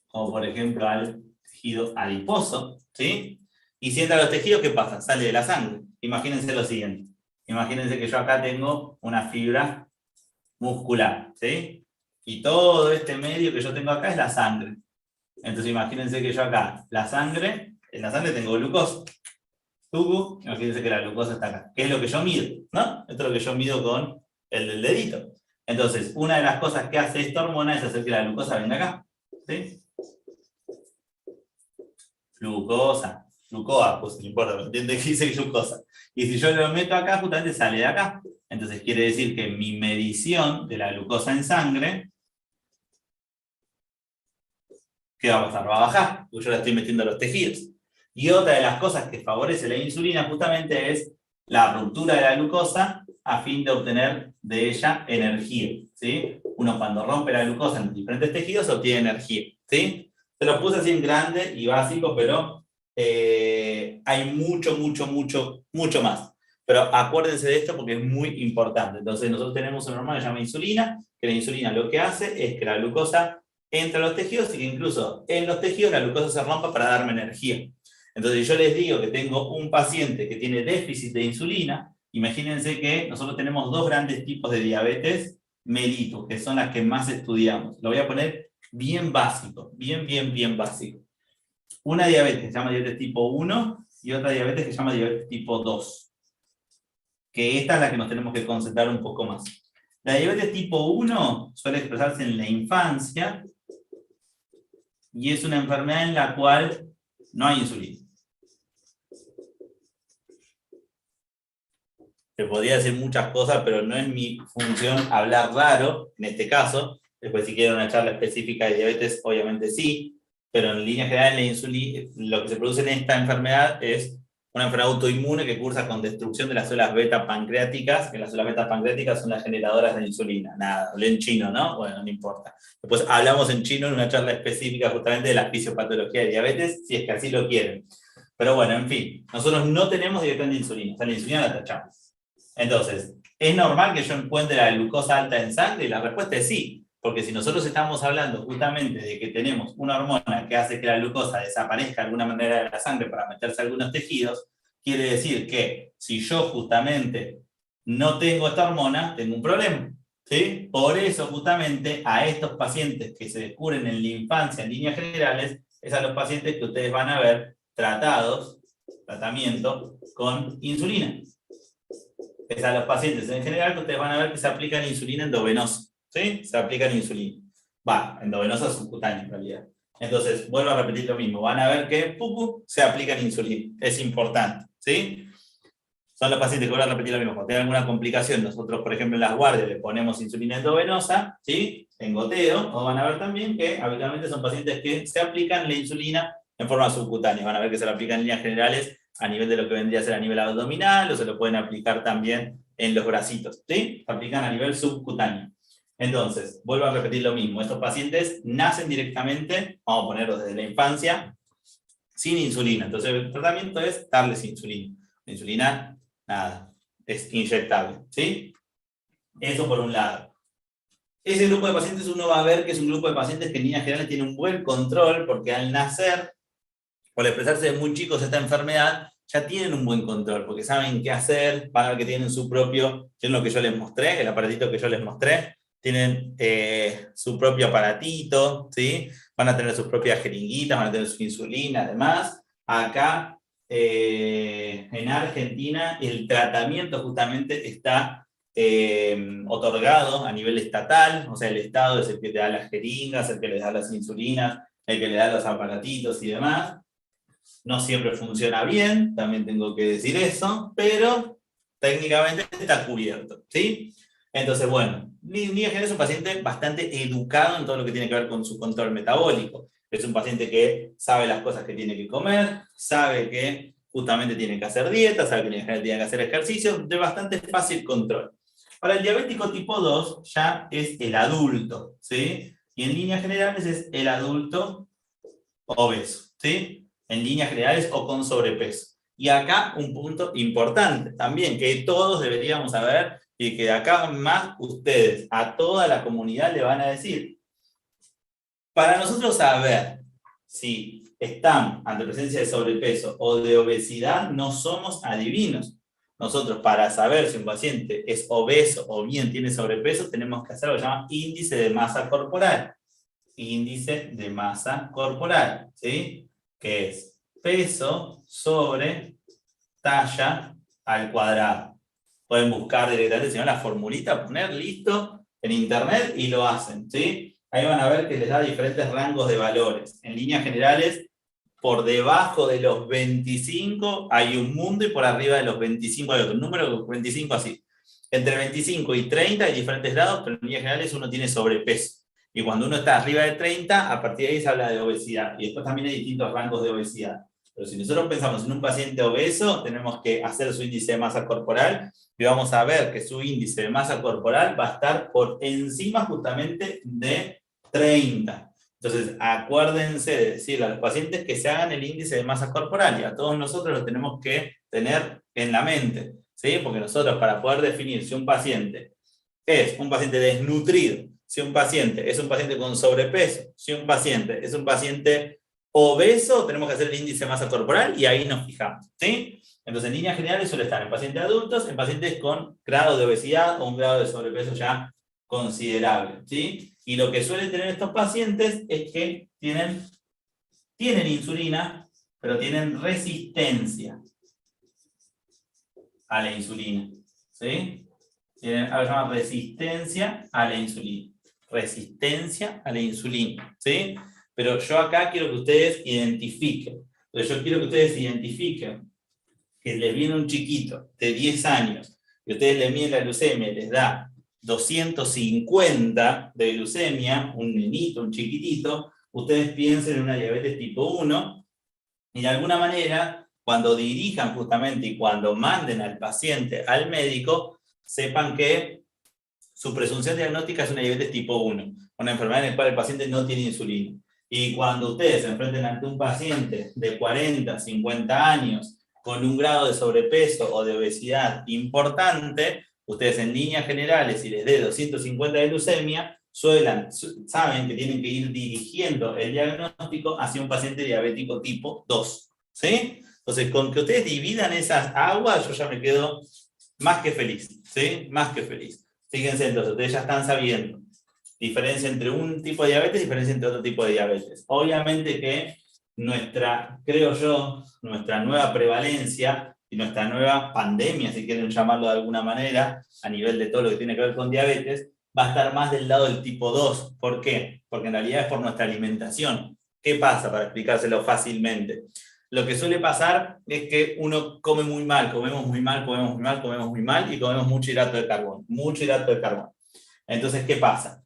como por ejemplo al tejido adiposo, ¿sí? Y si entra a los tejidos, ¿qué pasa? Sale de la sangre. Imagínense lo siguiente. Imagínense que yo acá tengo una fibra muscular, ¿sí? Y todo este medio que yo tengo acá es la sangre. Entonces imagínense que yo acá, en la sangre tengo glucosa. Imagínense que la glucosa está acá. ¿Qué es lo que yo mido? ¿No? Esto es lo que yo mido con el del dedito. Entonces, una de las cosas que hace esta hormona es hacer que la glucosa venga acá. ¿Sí? Glucosa. Glucoa, pues no importa, pero entiende que dice glucosa. Y si yo lo meto acá, justamente sale de acá. Entonces quiere decir que mi medición de la glucosa en sangre ¿qué va a pasar? Va a bajar, porque yo la estoy metiendo a los tejidos. Y otra de las cosas que favorece la insulina justamente es la ruptura de la glucosa a fin de obtener de ella energía, ¿sí? Uno cuando rompe la glucosa en diferentes tejidos obtiene energía, ¿sí? Se lo puse así en grande y básico, pero hay mucho más. Pero acuérdense de esto porque es muy importante. Entonces nosotros tenemos una hormona que se llama insulina, que la insulina lo que hace es que la glucosa entre a los tejidos y que incluso en los tejidos la glucosa se rompa para darme energía. Entonces yo les digo que tengo un paciente que tiene déficit de insulina, imagínense que nosotros tenemos dos grandes tipos de diabetes mellitus, que son las que más estudiamos. Lo voy a poner bien básico, bien básico. Una diabetes que se llama diabetes tipo 1 y otra diabetes que se llama diabetes tipo 2. Que esta es la que nos tenemos que concentrar un poco más. La diabetes tipo 1 suele expresarse en la infancia y es una enfermedad en la cual no hay insulina. Te podría decir muchas cosas, pero no es mi función hablar raro, en este caso. Después, si quieren una charla específica de diabetes, obviamente sí, pero en línea general, la insulina, lo que se produce en esta enfermedad es una enfermedad autoinmune que cursa con destrucción de las células beta pancreáticas, que las células beta pancreáticas son las generadoras de insulina. Nada, hablé en chino, ¿no? Bueno, no importa. Después hablamos en chino en una charla específica justamente de la fisiopatología de diabetes, si es que así lo quieren. Pero bueno, en fin, nosotros no tenemos directamente insulina, o sea, la insulina la tachamos. Entonces, ¿es normal que yo encuentre la glucosa alta en sangre? Y la respuesta es sí, porque si nosotros estamos hablando justamente de que tenemos una hormona que hace que la glucosa desaparezca de alguna manera de la sangre para meterse a algunos tejidos, quiere decir que si yo justamente no tengo esta hormona, tengo un problema, ¿sí? Por eso justamente a estos pacientes que se descubren en la infancia en líneas generales, es a los pacientes que ustedes van a ver tratamiento con insulina. Es a los pacientes en general que ustedes van a ver que se aplican insulina endovenosa, ¿sí? Se aplican insulina. Endovenosa subcutánea en realidad. Entonces, vuelvo a repetir lo mismo. Van a ver que se aplican insulina. Es importante, ¿sí? Son los pacientes que van a repetir lo mismo. Cuando tienen alguna complicación, nosotros, por ejemplo, en las guardias le ponemos insulina endovenosa, ¿sí? En goteo. O van a ver también que habitualmente son pacientes que se aplican la insulina en forma subcutánea. Van a ver que se la aplican en líneas generales a nivel de lo que vendría a ser a nivel abdominal, o se lo pueden aplicar también en los bracitos, ¿sí? Se aplican a nivel subcutáneo. Entonces, vuelvo a repetir lo mismo. Estos pacientes nacen directamente, vamos a ponerlos desde la infancia, sin insulina. Entonces, el tratamiento es darles insulina. La insulina, nada, es inyectable, ¿sí? Eso por un lado. Ese grupo de pacientes uno va a ver que es un grupo de pacientes que en líneas generales tiene un buen control, porque al nacer, por expresarse de muy chicos esta enfermedad, ya tienen un buen control, porque saben qué hacer, van a ver que tienen su propio, tienen lo que yo les mostré, el aparatito que yo les mostré, tienen su propio aparatito, ¿sí? Van a tener sus propias jeringuitas, van a tener su insulina, además. Acá, en Argentina, el tratamiento justamente está otorgado a nivel estatal, o sea, el Estado es el que te da las jeringas, el que le da las insulinas, el que le da los aparatitos y demás. No siempre funciona bien, también tengo que decir eso, pero técnicamente está cubierto, ¿sí? Entonces, bueno, Nidia es un paciente bastante educado en todo lo que tiene que ver con su control metabólico. Es un paciente que sabe las cosas que tiene que comer, sabe que justamente tiene que hacer dieta, sabe que tiene que hacer ejercicio, de bastante fácil control. Ahora, el diabético tipo 2 ya es el adulto, ¿sí? Y en líneas generales es el adulto obeso, ¿sí? En líneas generales o con sobrepeso. Y acá un punto importante también, que todos deberíamos saber y que de acá más ustedes a toda la comunidad le van a decir. Para nosotros saber si están ante presencia de sobrepeso o de obesidad, no somos adivinos. Nosotros para saber si un paciente es obeso o bien tiene sobrepeso, tenemos que hacer lo que se llama índice de masa corporal. Índice de masa corporal, ¿sí? Que es peso sobre talla al cuadrado. Pueden buscar directamente, si no, la formulita, poner listo en internet y lo hacen, ¿sí? Ahí van a ver que les da diferentes rangos de valores. En líneas generales, por debajo de los 25 hay un mundo y por arriba de los 25 hay otro. Número 25 así. Entre 25 y 30 hay diferentes grados, pero en líneas generales uno tiene sobrepeso. Y cuando uno está arriba de 30, a partir de ahí se habla de obesidad. Y después también hay distintos rangos de obesidad. Pero si nosotros pensamos en un paciente obeso, tenemos que hacer su índice de masa corporal y vamos a ver que su índice de masa corporal va a estar por encima justamente de 30. Entonces, acuérdense de decirle a los pacientes que se hagan el índice de masa corporal y a todos nosotros lo tenemos que tener en la mente, ¿sí? Porque nosotros para poder definir si un paciente es un paciente desnutrido, si un paciente es un paciente con sobrepeso, si un paciente es un paciente obeso, tenemos que hacer el índice de masa corporal y ahí nos fijamos, ¿sí? Entonces, en líneas generales suele estar en pacientes adultos, en pacientes con grado de obesidad o un grado de sobrepeso ya considerable, ¿sí? Y lo que suelen tener estos pacientes es que tienen insulina, pero tienen resistencia a la insulina, ¿sí? Tienen algo que se llama resistencia a la insulina. Resistencia a la insulina, ¿sí? Pero yo acá quiero que ustedes identifiquen. Entonces yo quiero que ustedes identifiquen que les viene un chiquito de 10 años y ustedes le miden la glucemia y les da 250 de glucemia, un nenito, un chiquitito, ustedes piensen en una diabetes tipo 1 y de alguna manera, cuando dirijan justamente y cuando manden al paciente al médico, sepan que su presunción diagnóstica es una diabetes tipo 1, una enfermedad en la cual el paciente no tiene insulina. Y cuando ustedes se enfrenten ante un paciente de 40, 50 años con un grado de sobrepeso o de obesidad importante, ustedes en líneas generales, si les dé 250 de glucemia, saben que tienen que ir dirigiendo el diagnóstico hacia un paciente diabético tipo 2. ¿Sí? Entonces, con que ustedes dividan esas aguas, yo ya me quedo más que feliz. ¿Sí? Más que feliz. Fíjense entonces, ustedes ya están sabiendo diferencia entre un tipo de diabetes y diferencia entre otro tipo de diabetes. Obviamente que creo yo, nuestra nueva prevalencia y nuestra nueva pandemia, si quieren llamarlo de alguna manera, a nivel de todo lo que tiene que ver con diabetes, va a estar más del lado del tipo 2. ¿Por qué? Porque en realidad es por nuestra alimentación. ¿Qué pasa? Para explicárselo fácilmente. Lo que suele pasar es que uno come muy mal, comemos muy mal y comemos mucho hidrato de carbono. Mucho hidrato de carbono. Entonces, ¿qué pasa?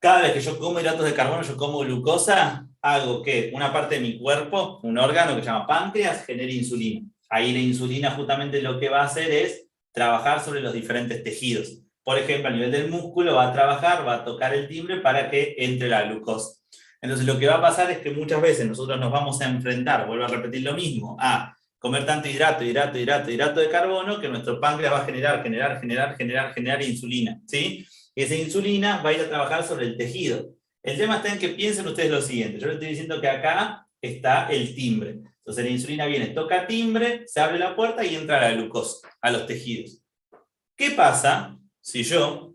Cada vez que yo como hidratos de carbono, yo como glucosa, hago que una parte de mi cuerpo, un órgano que se llama páncreas, genere insulina. Ahí la insulina justamente lo que va a hacer es trabajar sobre los diferentes tejidos. Por ejemplo, a nivel del músculo va a trabajar, va a tocar el timbre para que entre la glucosa. Entonces lo que va a pasar es que muchas veces nosotros nos vamos a enfrentar, vuelvo a repetir lo mismo, a comer tanto hidrato de carbono que nuestro páncreas va a generar insulina, ¿sí? Y esa insulina va a ir a trabajar sobre el tejido. El tema está en que piensen ustedes lo siguiente. Yo les estoy diciendo que acá está el timbre. Entonces la insulina viene, toca timbre, se abre la puerta y entra la glucosa a los tejidos. ¿Qué pasa si yo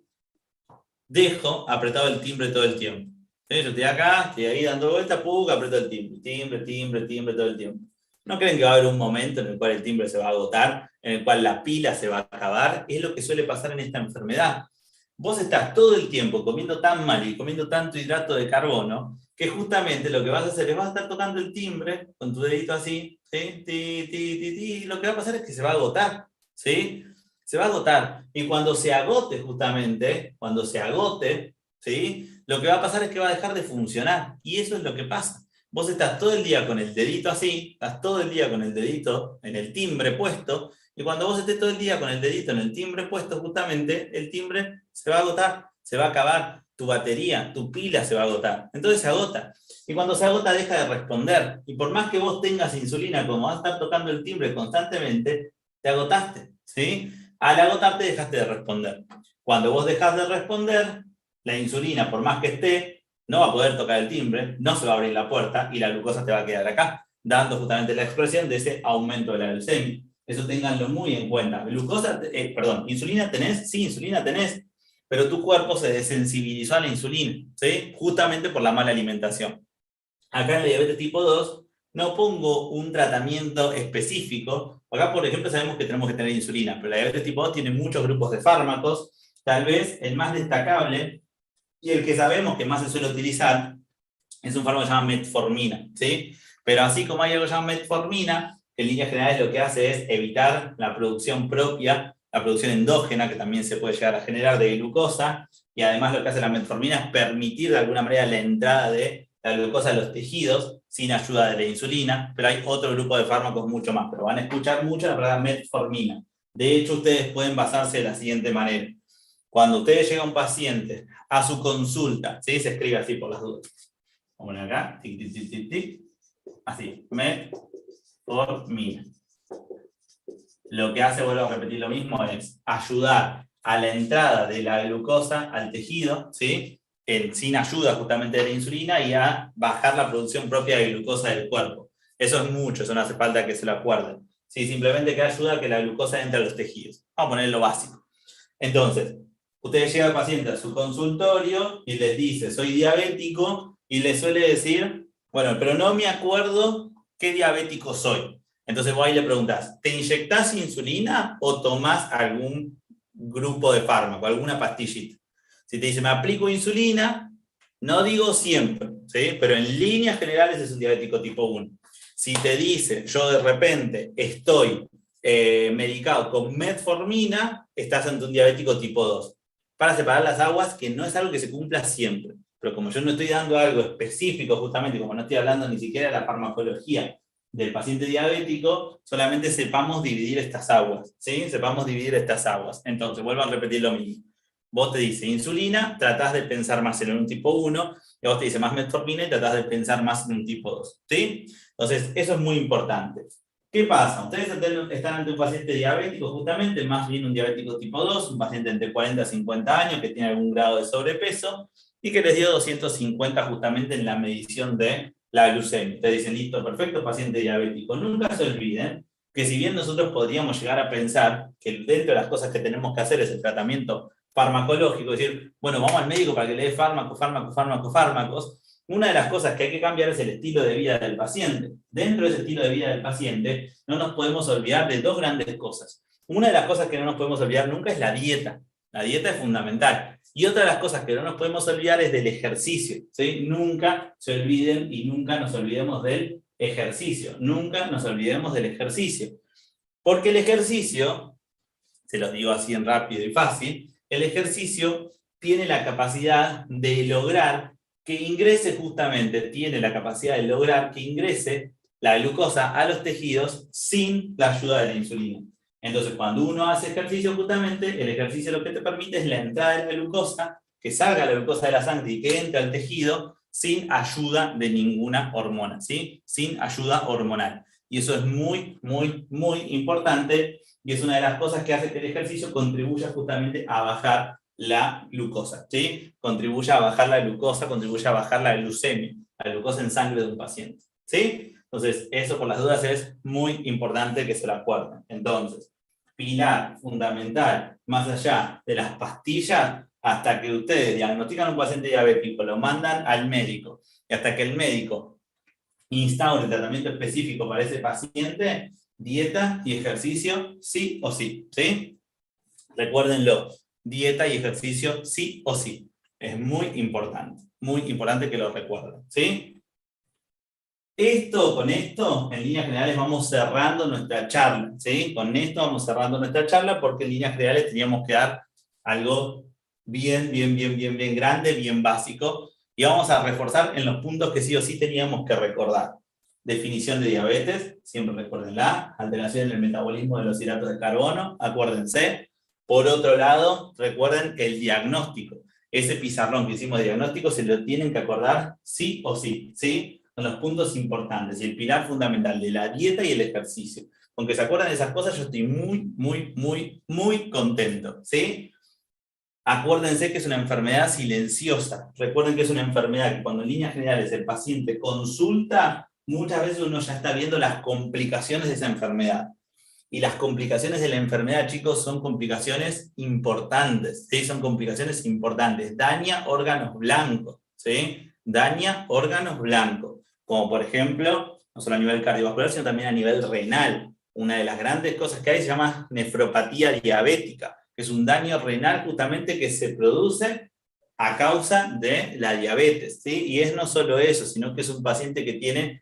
dejo apretado el timbre todo el tiempo? ¿Sí? Yo estoy acá, estoy ahí dando vuelta, aprieto el timbre todo el tiempo. ¿No creen que va a haber un momento en el cual el timbre se va a agotar, en el cual la pila se va a acabar? Es lo que suele pasar en esta enfermedad. Vos estás todo el tiempo comiendo tan mal y comiendo tanto hidrato de carbono que justamente lo que vas a hacer es vas a estar tocando el timbre con tu dedito así, ¿sí? Y lo que va a pasar es que se va a agotar, ¿sí? Se va a agotar. Y cuando se agote justamente, ¿sí? Lo que va a pasar es que va a dejar de funcionar. Y eso es lo que pasa. Vos estás todo el día con el dedito así, estás todo el día con el dedito en el timbre puesto, y cuando vos estés todo el día con el dedito en el timbre puesto, justamente, el timbre se va a agotar, se va a acabar, tu batería, tu pila se va a agotar. Entonces se agota. Y cuando se agota deja de responder. Y por más que vos tengas insulina, como vas a estar tocando el timbre constantemente, te agotaste, ¿sí? Al agotarte dejaste de responder. Cuando vos dejás de responder, la insulina, por más que esté, no va a poder tocar el timbre, no se va a abrir la puerta y la glucosa te va a quedar acá, dando justamente la expresión de ese aumento de la glucemia. Eso ténganlo muy en cuenta. Insulina tenés, sí, insulina tenés, pero tu cuerpo se desensibilizó a la insulina, ¿sí? Justamente por la mala alimentación. Acá en la diabetes tipo 2 no pongo un tratamiento específico. Acá, por ejemplo, sabemos que tenemos que tener insulina, pero la diabetes tipo 2 tiene muchos grupos de fármacos. Tal vez el más destacable y el que sabemos que más se suele utilizar es un fármaco que se llama metformina, ¿sí? Pero así como hay algo que se llama metformina, que en líneas generales lo que hace es evitar la producción propia, la producción endógena, que también se puede llegar a generar de glucosa, y además lo que hace la metformina es permitir de alguna manera la entrada de la glucosa a los tejidos sin ayuda de la insulina, pero hay otro grupo de fármacos mucho más, pero van a escuchar mucho la palabra metformina. De hecho, ustedes pueden basarse de la siguiente manera. Cuando ustedes llega un paciente a su consulta, ¿sí? Se escribe así por las dudas. Vamos a poner acá, tic, tic, tic, tic, tic. Así, metformina. Lo que hace, vuelvo a repetir lo mismo, es ayudar a la entrada de la glucosa al tejido, ¿sí? Sin ayuda justamente de la insulina, y a bajar la producción propia de glucosa del cuerpo. Eso es mucho, eso no hace falta que se lo acuerden. ¿Sí? Simplemente que ayuda a que la glucosa entre a los tejidos. Vamos a poner lo básico. Entonces, ustedes llegan al paciente a su consultorio y les dice, soy diabético, y les suele decir, bueno, pero no me acuerdo qué diabético soy. Entonces vos ahí le preguntás, ¿te inyectás insulina o tomás algún grupo de fármaco, alguna pastillita? Si te dice, me aplico insulina, no digo siempre, ¿sí? Pero en líneas generales es un diabético tipo 1. Si te dice, yo de repente estoy medicado con metformina, estás ante un diabético tipo 2. Para separar las aguas, que no es algo que se cumpla siempre. Pero como yo no estoy dando algo específico, justamente, como no estoy hablando ni siquiera de la farmacología del paciente diabético, solamente sepamos dividir estas aguas, ¿sí? Sepamos dividir estas aguas. Entonces, vuelvo a repetir lo mismo. Vos te dice insulina, tratás de pensar más en un tipo 1, y vos te dice más metformina y tratás de pensar más en un tipo 2, ¿sí? Entonces, eso es muy importante. ¿Qué pasa? Ustedes están ante un paciente diabético, justamente, más bien un diabético tipo 2, un paciente entre 40 y 50 años que tiene algún grado de sobrepeso y que les dio 250 justamente en la medición de la glucemia. Ustedes dicen, listo, perfecto, paciente diabético. Nunca se olviden que si bien nosotros podríamos llegar a pensar que dentro de las cosas que tenemos que hacer es el tratamiento farmacológico, es decir, bueno, vamos al médico para que le dé fármacos, una de las cosas que hay que cambiar es el estilo de vida del paciente. Dentro de ese estilo de vida del paciente, no nos podemos olvidar de dos grandes cosas. Una de las cosas que no nos podemos olvidar nunca es la dieta. La dieta es fundamental. Y otra de las cosas que no nos podemos olvidar es del ejercicio, ¿sí? Nunca se olviden y nunca nos olvidemos del ejercicio. Nunca nos olvidemos del ejercicio. Porque el ejercicio, se los digo así en rápido y fácil, el ejercicio tiene la capacidad de lograr que ingrese justamente, tiene la capacidad de lograr que ingrese la glucosa a los tejidos sin la ayuda de la insulina. Entonces, cuando uno hace ejercicio, justamente, el ejercicio lo que te permite es la entrada de la glucosa, que salga la glucosa de la sangre y que entre al tejido sin ayuda de ninguna hormona, ¿sí? Sin ayuda hormonal. Y eso es muy, muy, muy importante, y es una de las cosas que hace que el ejercicio contribuya justamente a bajar la glucosa, ¿sí? Contribuye a bajar la glucosa, contribuye a bajar la glucemia, la glucosa en sangre de un paciente, ¿sí? Entonces, eso por las dudas es muy importante que se lo acuerden. Entonces, pilar fundamental, más allá de las pastillas, hasta que ustedes diagnostican a un paciente diabético, lo mandan al médico, y hasta que el médico instaure el tratamiento específico para ese paciente, dieta y ejercicio sí o sí, ¿sí? Recuérdenlo, dieta y ejercicio sí o sí. Es muy importante que lo recuerden, ¿sí? Con esto, en líneas generales, vamos cerrando nuestra charla, ¿sí? Con esto vamos cerrando nuestra charla, porque en líneas generales teníamos que dar algo bien grande, bien básico, y vamos a reforzar en los puntos que sí o sí teníamos que recordar. Definición de diabetes, siempre recuérdenla, alteración en el metabolismo de los hidratos de carbono, acuérdense. Por otro lado, recuerden el diagnóstico. Ese pizarrón que hicimos de diagnóstico se lo tienen que acordar sí o sí, ¿sí? Son los puntos importantes y el pilar fundamental de la dieta y el ejercicio. Aunque se acuerdan de esas cosas, yo estoy muy contento, ¿sí? Acuérdense que es una enfermedad silenciosa. Recuerden que es una enfermedad que cuando en líneas generales el paciente consulta, muchas veces uno ya está viendo las complicaciones de esa enfermedad. Y las complicaciones de la enfermedad, chicos, son complicaciones importantes, ¿sí? Son complicaciones importantes. Daña órganos blancos, ¿sí? Daña órganos blancos. Como por ejemplo, no solo a nivel cardiovascular, sino también a nivel renal. Una de las grandes cosas que hay se llama nefropatía diabética, que es un daño renal justamente que se produce a causa de la diabetes, ¿sí? Y es no solo eso, sino que es un paciente que tiene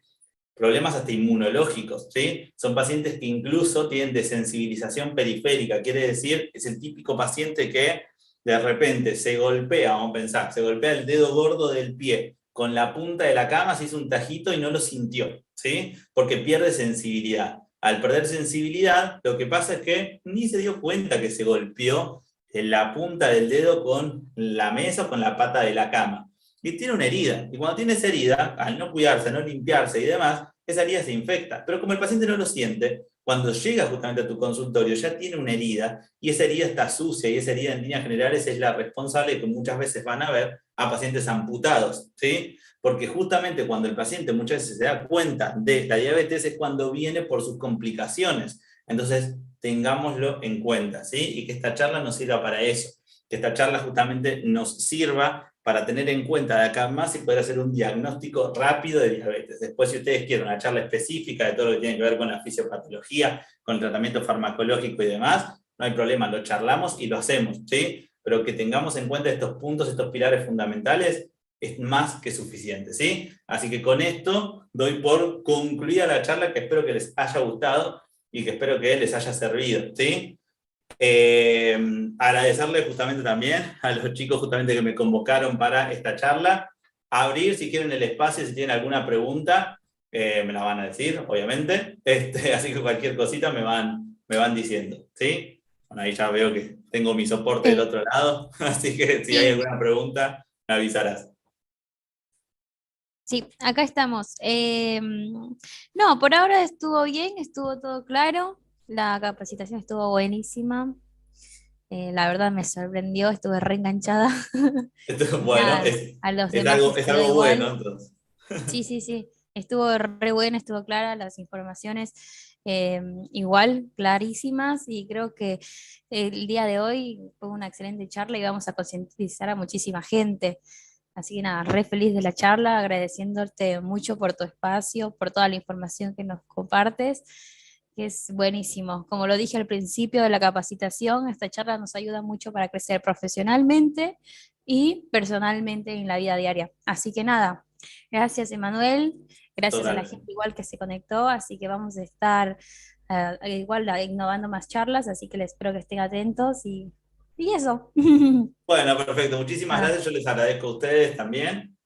problemas hasta inmunológicos, ¿sí? Son pacientes que incluso tienen desensibilización periférica, quiere decir, es el típico paciente que de repente se golpea, vamos a pensar, se golpea el dedo gordo del pie con la punta de la cama, se hizo un tajito y no lo sintió, ¿sí? Porque pierde sensibilidad. Al perder sensibilidad, lo que pasa es que ni se dio cuenta que se golpeó en la punta del dedo con la mesa o con la pata de la cama. Y tiene una herida. Y cuando tiene esa herida, al no cuidarse, no limpiarse y demás, esa herida se infecta. Pero como el paciente no lo siente, cuando llega justamente a tu consultorio ya tiene una herida y esa herida está sucia y esa herida en líneas generales es la responsable que muchas veces van a ver a pacientes amputados, ¿sí? Porque justamente cuando el paciente muchas veces se da cuenta de la diabetes es cuando viene por sus complicaciones. Entonces, tengámoslo en cuenta, ¿sí? Y que esta charla nos sirva para eso, que esta charla justamente nos sirva para tener en cuenta de acá en más y poder hacer un diagnóstico rápido de diabetes. Después, si ustedes quieren una charla específica de todo lo que tiene que ver con la fisiopatología, con el tratamiento farmacológico y demás, no hay problema, lo charlamos y lo hacemos, ¿sí? Pero que tengamos en cuenta estos puntos, estos pilares fundamentales, es más que suficiente, ¿sí? Así que con esto doy por concluida la charla, que espero que les haya gustado y que espero que les haya servido, ¿sí? Agradecerle justamente también a los chicos justamente que me convocaron para esta charla, abrir si quieren el espacio, si tienen alguna pregunta, me la van a decir, obviamente, así que cualquier cosita me van diciendo, ¿sí? Bueno, ahí ya veo que tengo mi soporte del Sí, otro lado, así que si hay sí, alguna pregunta, me avisarás. sí, acá estamos. No, por ahora estuvo bien, estuvo todo claro. La capacitación estuvo buenísima. La verdad me sorprendió, estuve reenganchada. Bueno, Nada, a los es demás les es quedó algo bueno, igual. entonces. Sí, sí, sí. Estuvo re buena, estuvo clara, las informaciones igual, clarísimas, y creo que el día de hoy fue una excelente charla y vamos a concientizar a muchísima gente. Así que nada, re feliz de la charla, agradeciéndote mucho por tu espacio, por toda la información que nos compartes, que es buenísimo. Como lo dije al principio de la capacitación, esta charla nos ayuda mucho para crecer profesionalmente y personalmente en la vida diaria. Así que nada, gracias Emanuel, gracias a la Totalmente. gente igual que se conectó, así que vamos a estar igual innovando más charlas, así que les espero que estén atentos y eso. Bueno, perfecto. Muchísimas Nada. gracias. Yo les agradezco a ustedes también,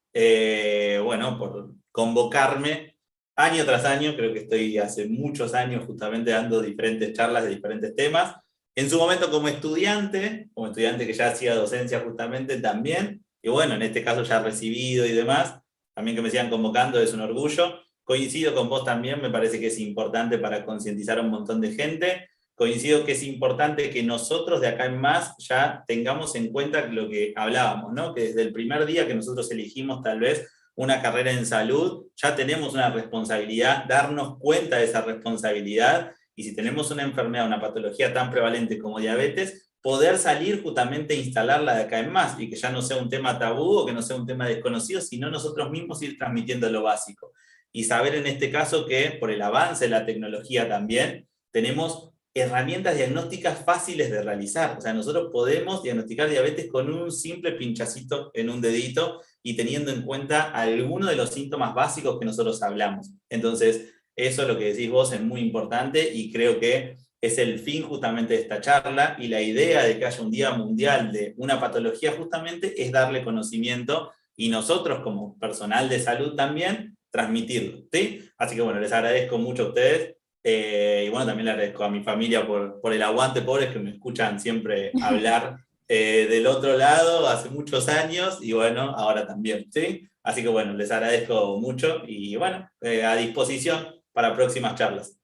bueno, por convocarme año tras año. Creo que estoy hace muchos años justamente dando diferentes charlas de diferentes temas. En su momento como estudiante que ya hacía docencia justamente también. Y bueno, en este caso ya recibido y demás. También que me sigan convocando es un orgullo. Coincido con vos también, me parece que es importante para concientizar a un montón de gente. Coincido que es importante que nosotros de acá en más ya tengamos en cuenta lo que hablábamos, ¿no? Que desde el primer día que nosotros elegimos tal vez una carrera en salud, ya tenemos una responsabilidad, darnos cuenta de esa responsabilidad, y si tenemos una enfermedad, una patología tan prevalente como diabetes, poder salir justamente a instalarla de acá en más, y que ya no sea un tema tabú o que no sea un tema desconocido, sino nosotros mismos ir transmitiendo lo básico. Y saber en este caso que por el avance de la tecnología también, tenemos herramientas diagnósticas fáciles de realizar. O sea, nosotros podemos diagnosticar diabetes con un simple pinchacito en un dedito y teniendo en cuenta algunos de los síntomas básicos que nosotros hablamos. Entonces, eso es lo que decís vos, es muy importante y creo que es el fin justamente de esta charla, y la idea de que haya un Día Mundial de una patología justamente es darle conocimiento, y nosotros como personal de salud también transmitirlo, ¿sí? Así que bueno, les agradezco mucho a ustedes. Y bueno, también le agradezco a mi familia por el aguante, pobres que me escuchan siempre hablar del otro lado hace muchos años y bueno, ahora también, ¿sí? Así que bueno, les agradezco mucho y bueno, a disposición para próximas charlas.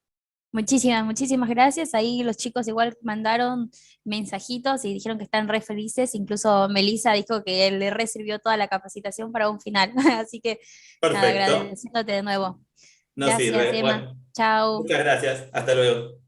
Muchísimas, muchísimas gracias. Ahí los chicos igual mandaron mensajitos y dijeron que están re felices. Incluso Melissa dijo que le re sirvió toda la capacitación para un final. Así que nada, Perfecto, agradeciéndote de nuevo. nos Gracias, sirve. Emma. Bueno, Chao. muchas gracias. Hasta luego.